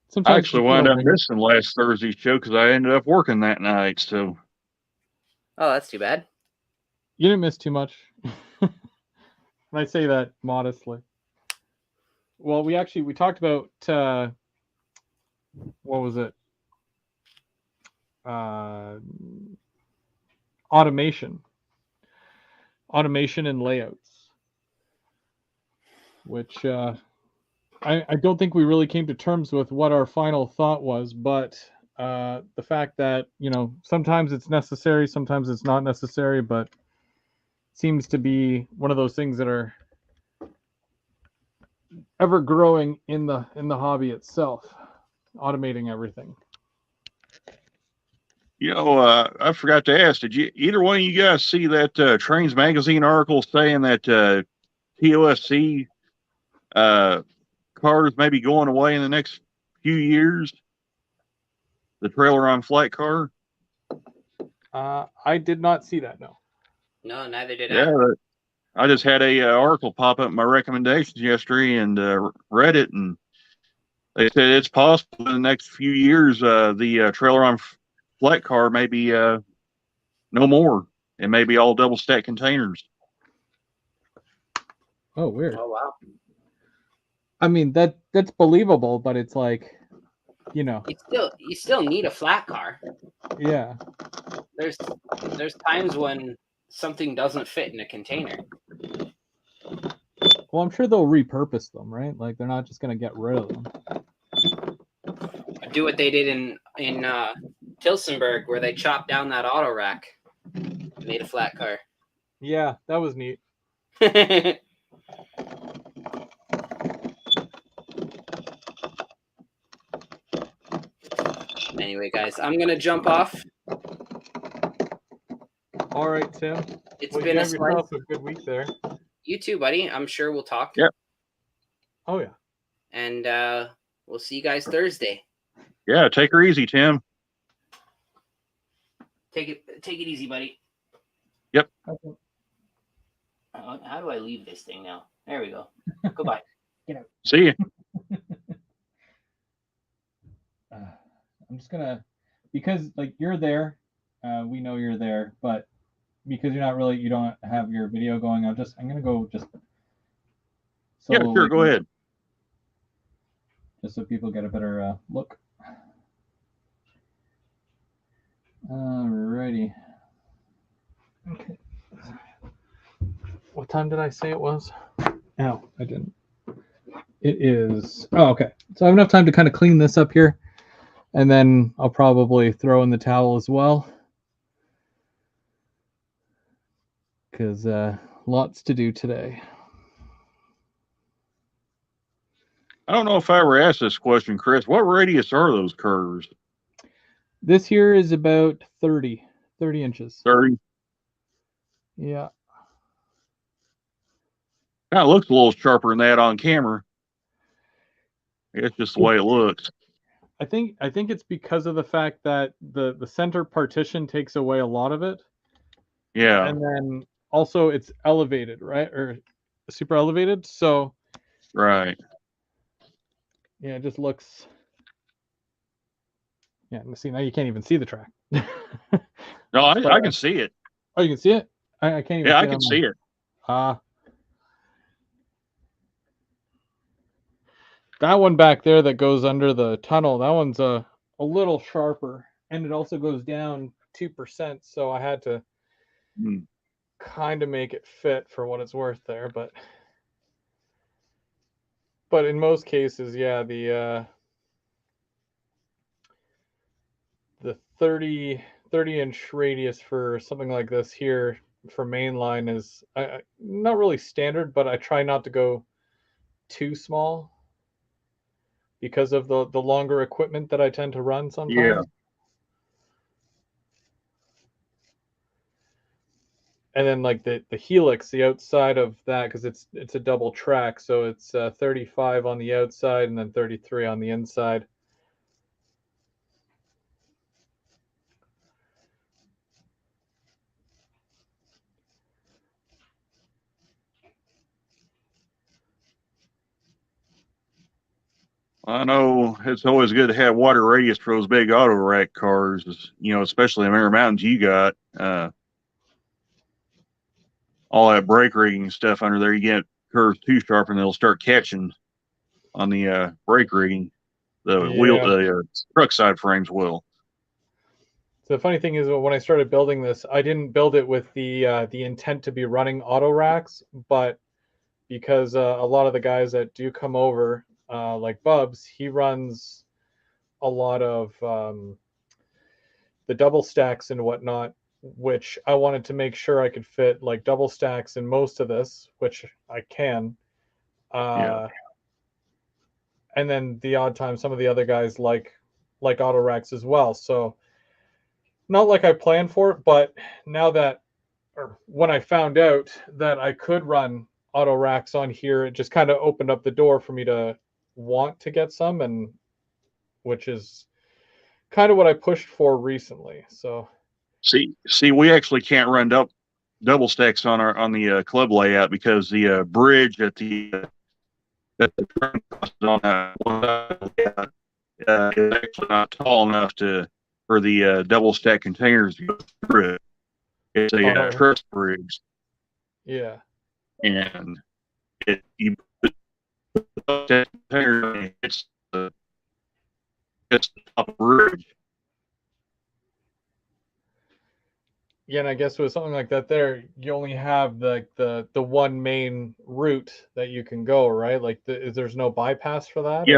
Sometimes I actually wound up missing last Thursday's show because I ended up working that night. So, Oh, that's too bad. You didn't miss too much. And I say that modestly. Well, we talked about what was it? Automation and layouts, which I don't think we really came to terms with what our final thought was, but the fact that sometimes it's necessary, sometimes it's not necessary, but seems to be one of those things that are ever growing in the hobby itself, automating everything. I forgot to ask, did either one of you guys see that Trains Magazine article saying that TOSC cars may be going away in the next few years? The trailer on flat car? I did not see that, no. No, neither did Yeah, I. I just had a article pop up in my recommendations yesterday and read it, and they said it's possible in the next few years the trailer on flat car may be no more. It may be all double stack containers. Oh, weird. Oh, wow. I mean, that's believable, but it's like, You still need a flat car. yeah. There's times when something doesn't fit in a container. Well, I'm sure they'll repurpose them, right? Like they're not just gonna get rid of them. Do what they did in Tilsonburg, where they chopped down that auto rack, made a flat car. Yeah, that was neat. Anyway, guys, I'm gonna jump off. All right, Tim. It's Well, been you a have slice. yourself a good week there. You too, buddy. I'm sure we'll talk. Yep. Oh yeah. And we'll see you guys Thursday. Yeah, take her easy, Tim. Take it easy, buddy. Yep. Okay. How do I leave this thing now? There we go. Goodbye. See you. I'm just gonna, because like you're there, we know you're there, but because you don't have your video going, I'm gonna go just Yeah, solo, sure. Go ahead. just so people get a better look. Alrighty. Okay. What time did I say it was? No, I didn't. It is. Oh, okay. So I have enough time to kind of clean this up here, and then I'll probably throw in the towel as well, because lots to do today. I don't know if I ever asked this question, Chris. What radius are those curves? This here is about 30 inches. 30. Yeah. Kind of looks a little sharper than that on camera. It's just the way it looks. I think it's because of the fact that the center partition takes away a lot of it. Yeah. And then also it's elevated, right? Or super elevated. So Right. yeah, it just looks. Yeah, see, now you can't even see the track. No, I can see it. Oh, you can see it? I can't even Yeah, see I can see it. That one back there that goes under the tunnel, that one's a little sharper. And it also goes down 2%. So I had to kind of make it fit for what it's worth there. But in most cases, yeah, the 30-inch radius for something like this here for mainline is not really standard, but I try not to go too small because of the longer equipment that I tend to run sometimes. Yeah. And then like the helix, the outside of that, because it's a double track, so it's 35 on the outside and then 33 on the inside. I know it's always good to have water radius for those big auto rack cars, especially in Air Mountains you got. All that brake rigging stuff under there, you get curves too sharp and they'll start catching on the brake rigging. The truck side frames will. So the funny thing is, when I started building this, I didn't build it with the intent to be running auto racks, but because a lot of the guys that do come over, like Bubs, he runs a lot of the double stacks and whatnot, which I wanted to make sure I could fit like double stacks in most of this, which I can. Yeah. And then the odd time, some of the other guys like auto racks as well. So not like I planned for it, but now that, or when I found out that I could run auto racks on here, it just kind of opened up the door for me to want to get some, and which is kind of what I pushed for recently. So see, we actually can't run double stacks on the club layout because the bridge at the on that is actually not tall enough for the double stack containers to go through it. It's a truss bridge. Yeah. And you put the container, it's the top of the bridge. Yeah, and I guess with something like that, there you only have the one main route that you can go, right? Like, there's no bypass for that.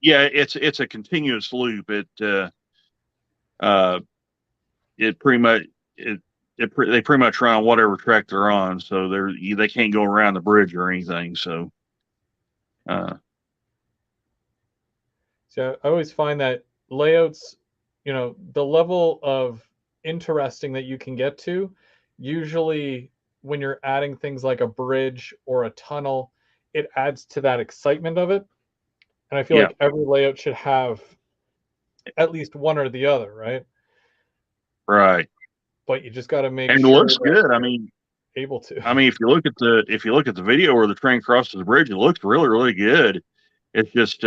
Yeah, it's a continuous loop. They pretty much run on whatever track they're on, so they can't go around the bridge or anything. So, so I always find that layouts you know, the level of interesting that you can get to, usually when you're adding things like a bridge or a tunnel, it adds to that excitement of it. And I feel Yeah. like every layout should have at least one or the other, right? Right. But you just got to make And it sure looks that good. you're able to. If you look at the video where the train crosses the bridge, it looks really, really good. It's just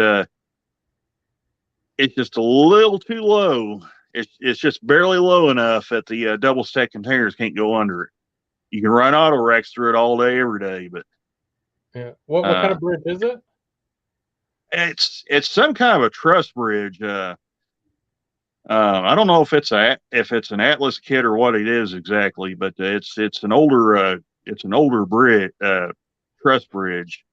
a little too low. It's just barely low enough that the double stack containers can't go under it. You can run auto racks through it all day, every day, but Yeah. What kind of bridge is it? it's some kind of a truss bridge. I don't know if it's an Atlas kit or what it is exactly, but it's an older bridge, truss bridge.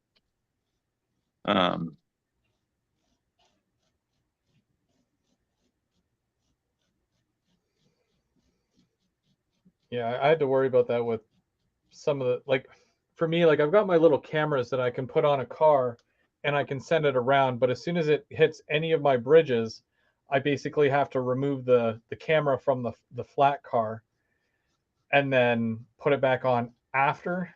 Yeah, I had to worry about that with some of the, like, for me, like I've got my little cameras that I can put on a car and I can send it around, but as soon as it hits any of my bridges, I basically have to remove the camera from the flat car and then put it back on after,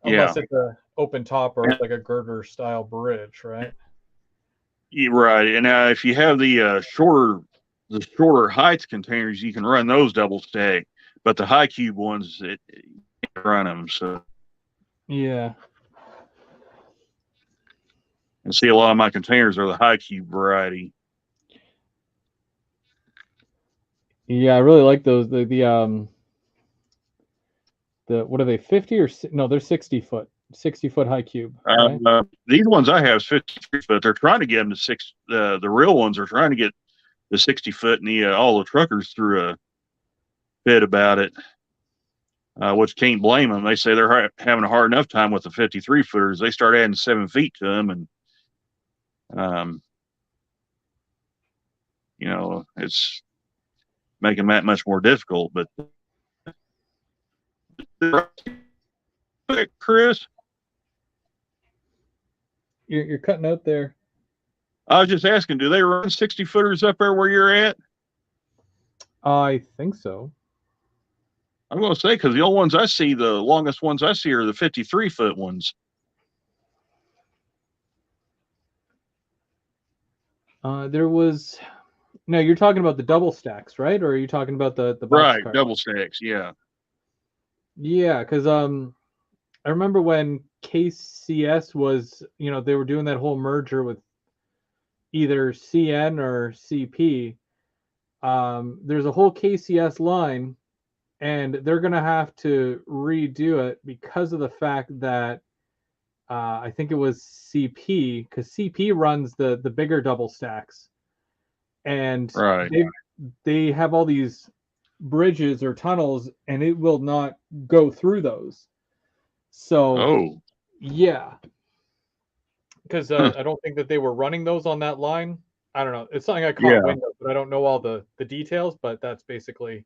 Yeah, unless it's a open top or like a girder style bridge, right? right. And if you have the shorter heights containers, you can run those double stack. But the high cube ones, you can't run them. So, Yeah. and see, a lot of my containers are the high cube variety. Yeah, I really like those. The what are they, 50 or no, they're 60 foot high cube, right? These ones I have is 53 foot. They're trying to get them to six. The real ones are trying to get the 60 foot, and all the truckers threw a fit about it, which can't blame them. They say they're having a hard enough time with the 53 footers. They start adding 7 feet to them, and it's making that much more difficult. But Chris, You're cutting out there. I was just asking, do they run 60 footers up there where you're at? I think so. I'm going to say, because the longest ones I see are the 53 foot ones. There was, no, you're talking about the double stacks, right? Or are you talking about the box Right, car? double stacks, yeah. Yeah, because I remember when KCS was, they were doing that whole merger with either CN or CP. There's a whole KCS line, and they're gonna have to redo it because of the fact that I think it was CP, because CP runs the bigger double stacks, and Right. they have all these bridges or tunnels, and it will not go through those. So yeah, because I don't think that they were running those on that line. I don't know. It's something I caught wind of, but I don't know all the details. But that's basically,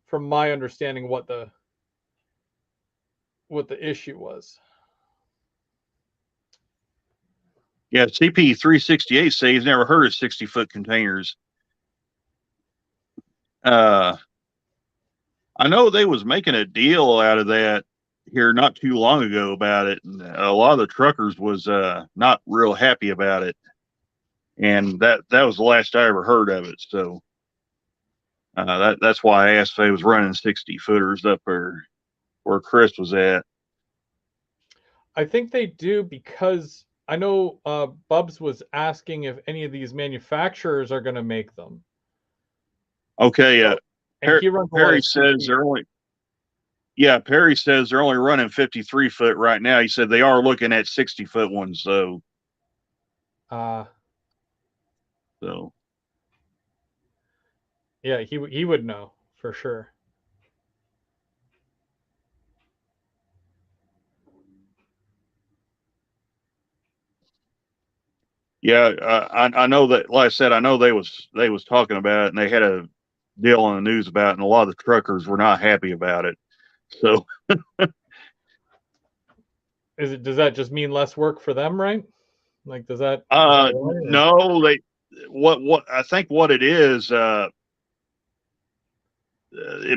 from my understanding, what the issue was. Yeah, CP 368 say he's never heard of 60-foot containers. I know they was making a deal out of that here not too long ago about it, and a lot of the truckers was not real happy about it, and that was the last I ever heard of it. So that's why I asked if they was running 60 footers up there where Chris was at. I think they do, because I know Bubs was asking if any of these manufacturers are going to make them. Okay, and he runs Perry says they're only. Yeah, Perry says they're only running 53 foot right now. He said they are looking at 60 foot ones though. So. Yeah, he would know for sure. Yeah, I know that. Like I said, I know they was talking about it, and they had a deal on the news about it, and a lot of the truckers were not happy about it. So, does that just mean less work for them, right? Like, does that? no, what I think what it is, it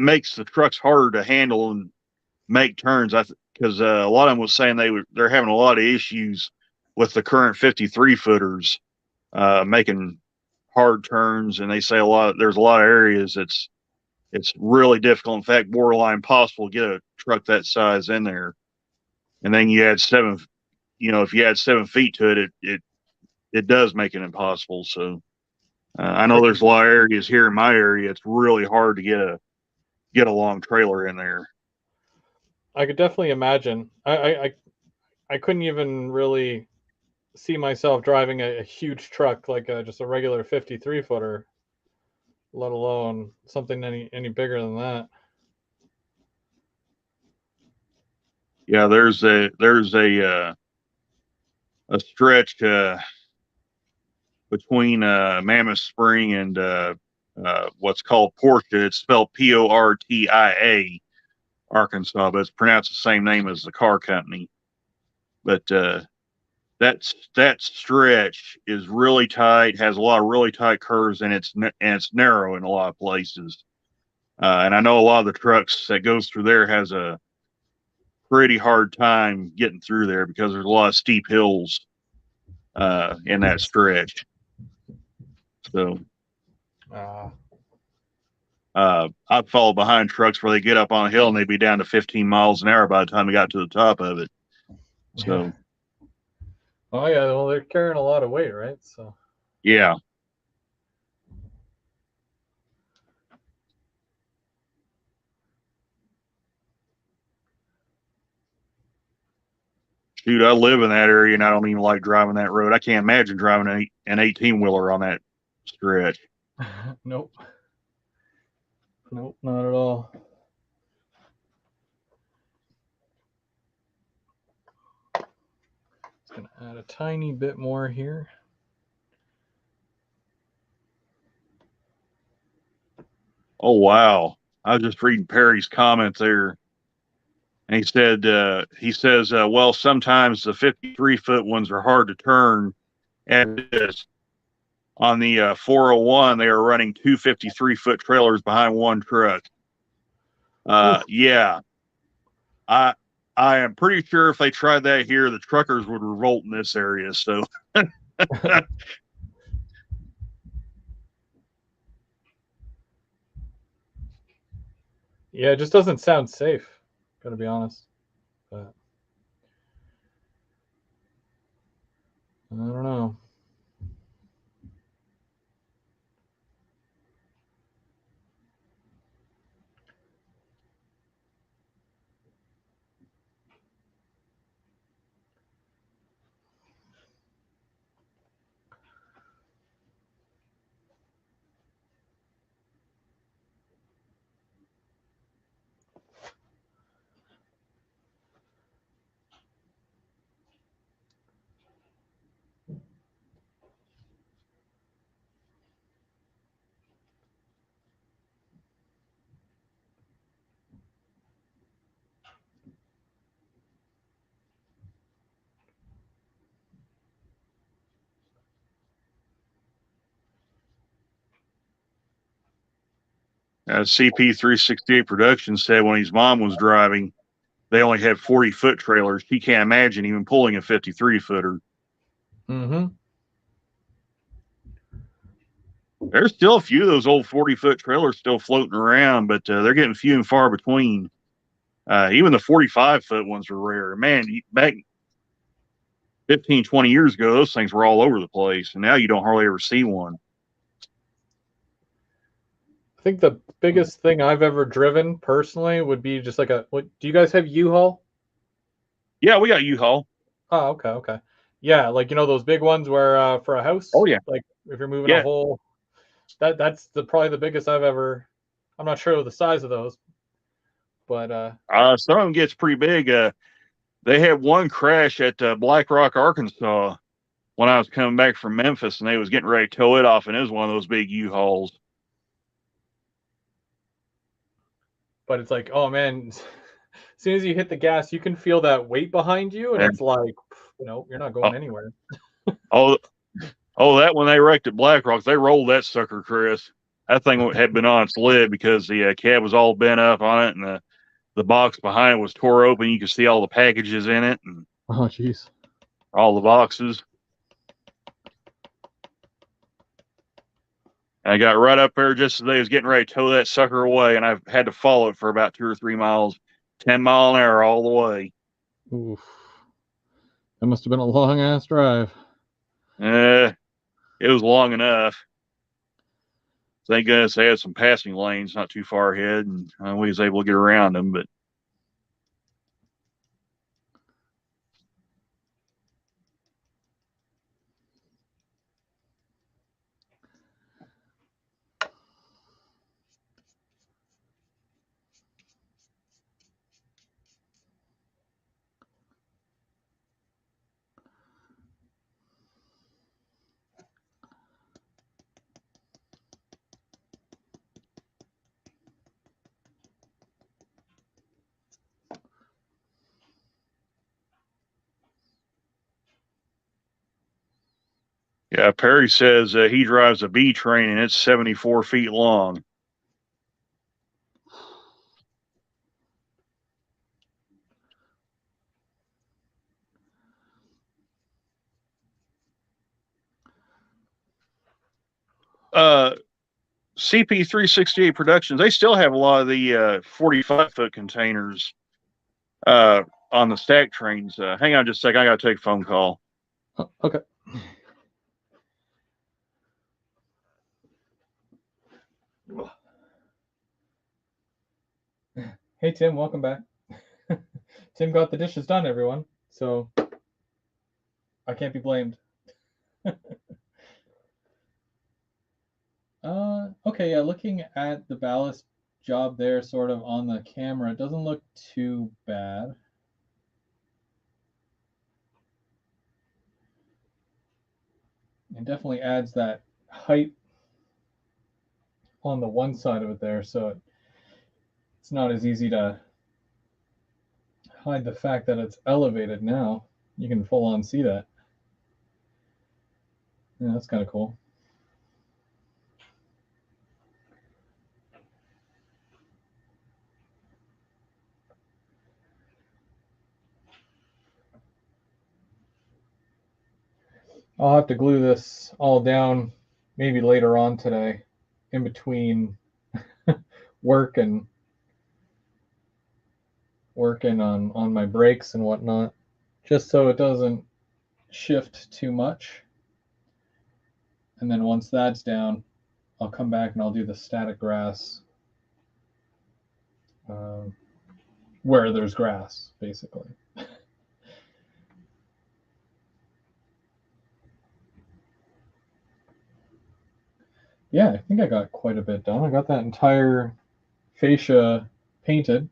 makes the trucks harder to handle and make turns. Because a lot of them was saying they're having a lot of issues with the current 53 footers making hard turns, and they say there's a lot of areas it's really difficult, in fact borderline impossible to get a truck that size in there. And then you add if you add 7 feet to it does make it impossible. So I know there's a lot of areas here in my area it's really hard to get a long trailer in there. I could definitely imagine. I couldn't even really see myself driving a huge truck like just a regular 53 footer, let alone something any bigger than that. Yeah, there's a stretch between Mammoth Spring and what's called Portia. It's spelled Portia, Arkansas, but it's pronounced the same name as the car company. But that stretch is really tight, has a lot of really tight curves, and it's narrow in a lot of places. And I know a lot of the trucks that goes through there has a pretty hard time getting through there because there's a lot of steep hills in that stretch. So I'd follow behind trucks where they get up on a hill and they'd be down to 15 miles an hour by the time we got to the top of it. So, oh yeah, well they're carrying a lot of weight, right? So yeah. Dude, I live in that area and I don't even like driving that road. I can't imagine driving an 18-wheeler on that stretch. Nope, not at all. Just gonna add a tiny bit more here. Oh wow! I was just reading Perry's comment there, and he says, well, sometimes the 53-foot ones are hard to turn. And on the 401, they are running 2 53-foot trailers behind one truck. Yeah, I am pretty sure if they tried that here, the truckers would revolt in this area. So. Yeah, it just doesn't sound safe, gotta be honest. But I don't know. CP368 Productions said when his mom was driving, they only had 40-foot trailers. He can't imagine even pulling a 53-footer. Mm-hmm. There's still a few of those old 40-foot trailers still floating around, but they're getting few and far between. Even the 45-foot ones are rare. Man, back 15, 20 years ago, those things were all over the place, and now you don't hardly ever see one. I think the biggest thing I've ever driven personally would be just like do you guys have U-Haul? Yeah, we got U-Haul. Oh, okay. Yeah, like those big ones where for a house. Oh yeah. Like if you're moving a whole, that's probably the biggest I've ever. I'm not sure of the size of those, but some of them gets pretty big. They had one crash at Black Rock, Arkansas, when I was coming back from Memphis, and they was getting ready to tow it off, and it was one of those big U-Hauls. But it's like, oh man, as soon as you hit the gas, you can feel that weight behind you, and it's like, you're not going anywhere. Oh, Oh, that when they wrecked at Black Rock, they rolled that sucker, Chris. That thing had been on its lid because the cab was all bent up on it, and the box behind it was tore open. You could see all the packages in it and Oh, jeez. all the boxes. And I got right up there just as they was getting ready to tow that sucker away, and I had to follow it for about 2 or 3 miles, 10 mile an hour all the way. Oof. That must have been a long ass drive. It was long enough. Thank goodness they had some passing lanes not too far ahead, and we was able to get around them. But yeah, Perry says he drives a B train and it's 74 feet long. CP368 Productions, they still have a lot of the 45-foot containers on the stack trains. Hang on just a second. I got to take a phone call. Oh, okay. Hey, Tim, welcome back. Tim got the dishes done, everyone. So I can't be blamed. Okay, yeah, looking at the ballast job there sort of on the camera, it doesn't look too bad. It definitely adds that height on the one side of it there, so it's not as easy to hide the fact that it's elevated now. You can full on see that. Yeah, that's kind of cool. I'll have to glue this all down maybe later on today in between working on my brakes and whatnot, just so it doesn't shift too much. And then once that's down, I'll come back and I'll do the static grass where there's grass, basically. Yeah, I think I got quite a bit done. I got that entire fascia painted.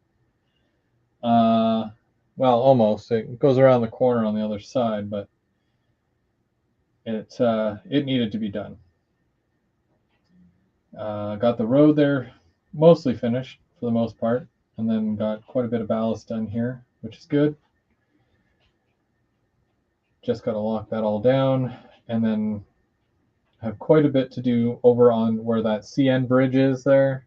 Well, almost. It goes around the corner on the other side, but it needed to be done. Got the road there mostly finished for the most part, and then got quite a bit of ballast done here, which is good. Just got to lock that all down, and then have quite a bit to do over on where that CN bridge is there.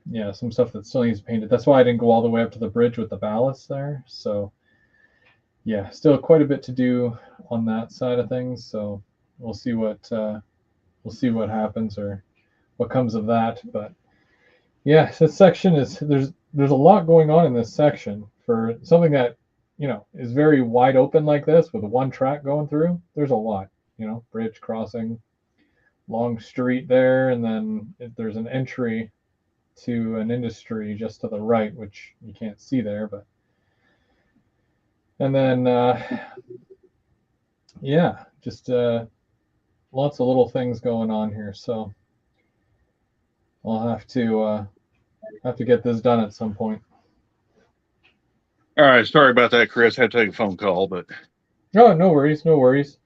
Yeah, some stuff that still needs painted. That's why I didn't go all the way up to the bridge with the ballast there. So yeah, still quite a bit to do on that side of things. So we'll see what happens or what comes of that. But yeah, this section is there's a lot going on in this section for something that is very wide open like this with one track going through. There's a lot, bridge crossing, long street there, and then there's an entry to an industry just to the right, which you can't see there, but and then yeah, just lots of little things going on here. So I'll have to get this done at some point. All right, sorry about that, Chris. I had to take a phone call, but No worries, no worries.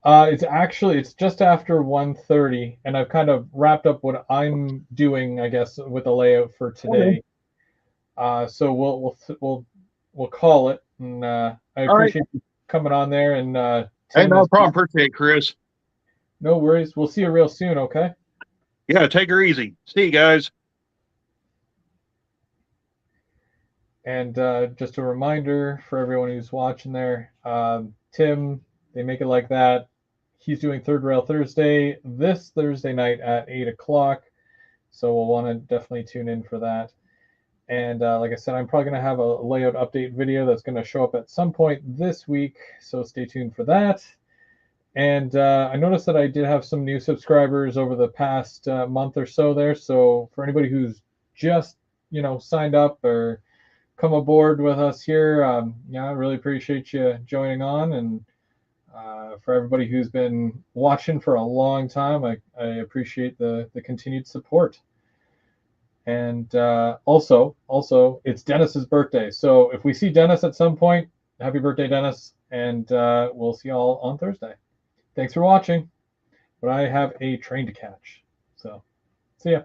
It's just after 1:30, and I've kind of wrapped up what I'm doing, I guess, with the layout for today. So we'll call it, and I appreciate you coming on there and Hey, Tim no is problem. Appreciate it, Chris. no worries. We'll see you real soon, okay? Yeah, take her easy. See you guys. And just a reminder for everyone who's watching there, Tim, they make it like that. He's doing Third Rail Thursday this Thursday night at 8 o'clock. So we'll want to definitely tune in for that. And like I said, I'm probably going to have a layout update video that's going to show up at some point this week. So stay tuned for that. And I noticed that I did have some new subscribers over the past month or so there. So for anybody who's just, signed up or come aboard with us here, I really appreciate you joining on. And for everybody who's been watching for a long time, I appreciate the continued support. And also, it's Dennis's birthday. So if we see Dennis at some point, happy birthday, Dennis. And we'll see y'all on Thursday. Thanks for watching. But I have a train to catch. So see ya.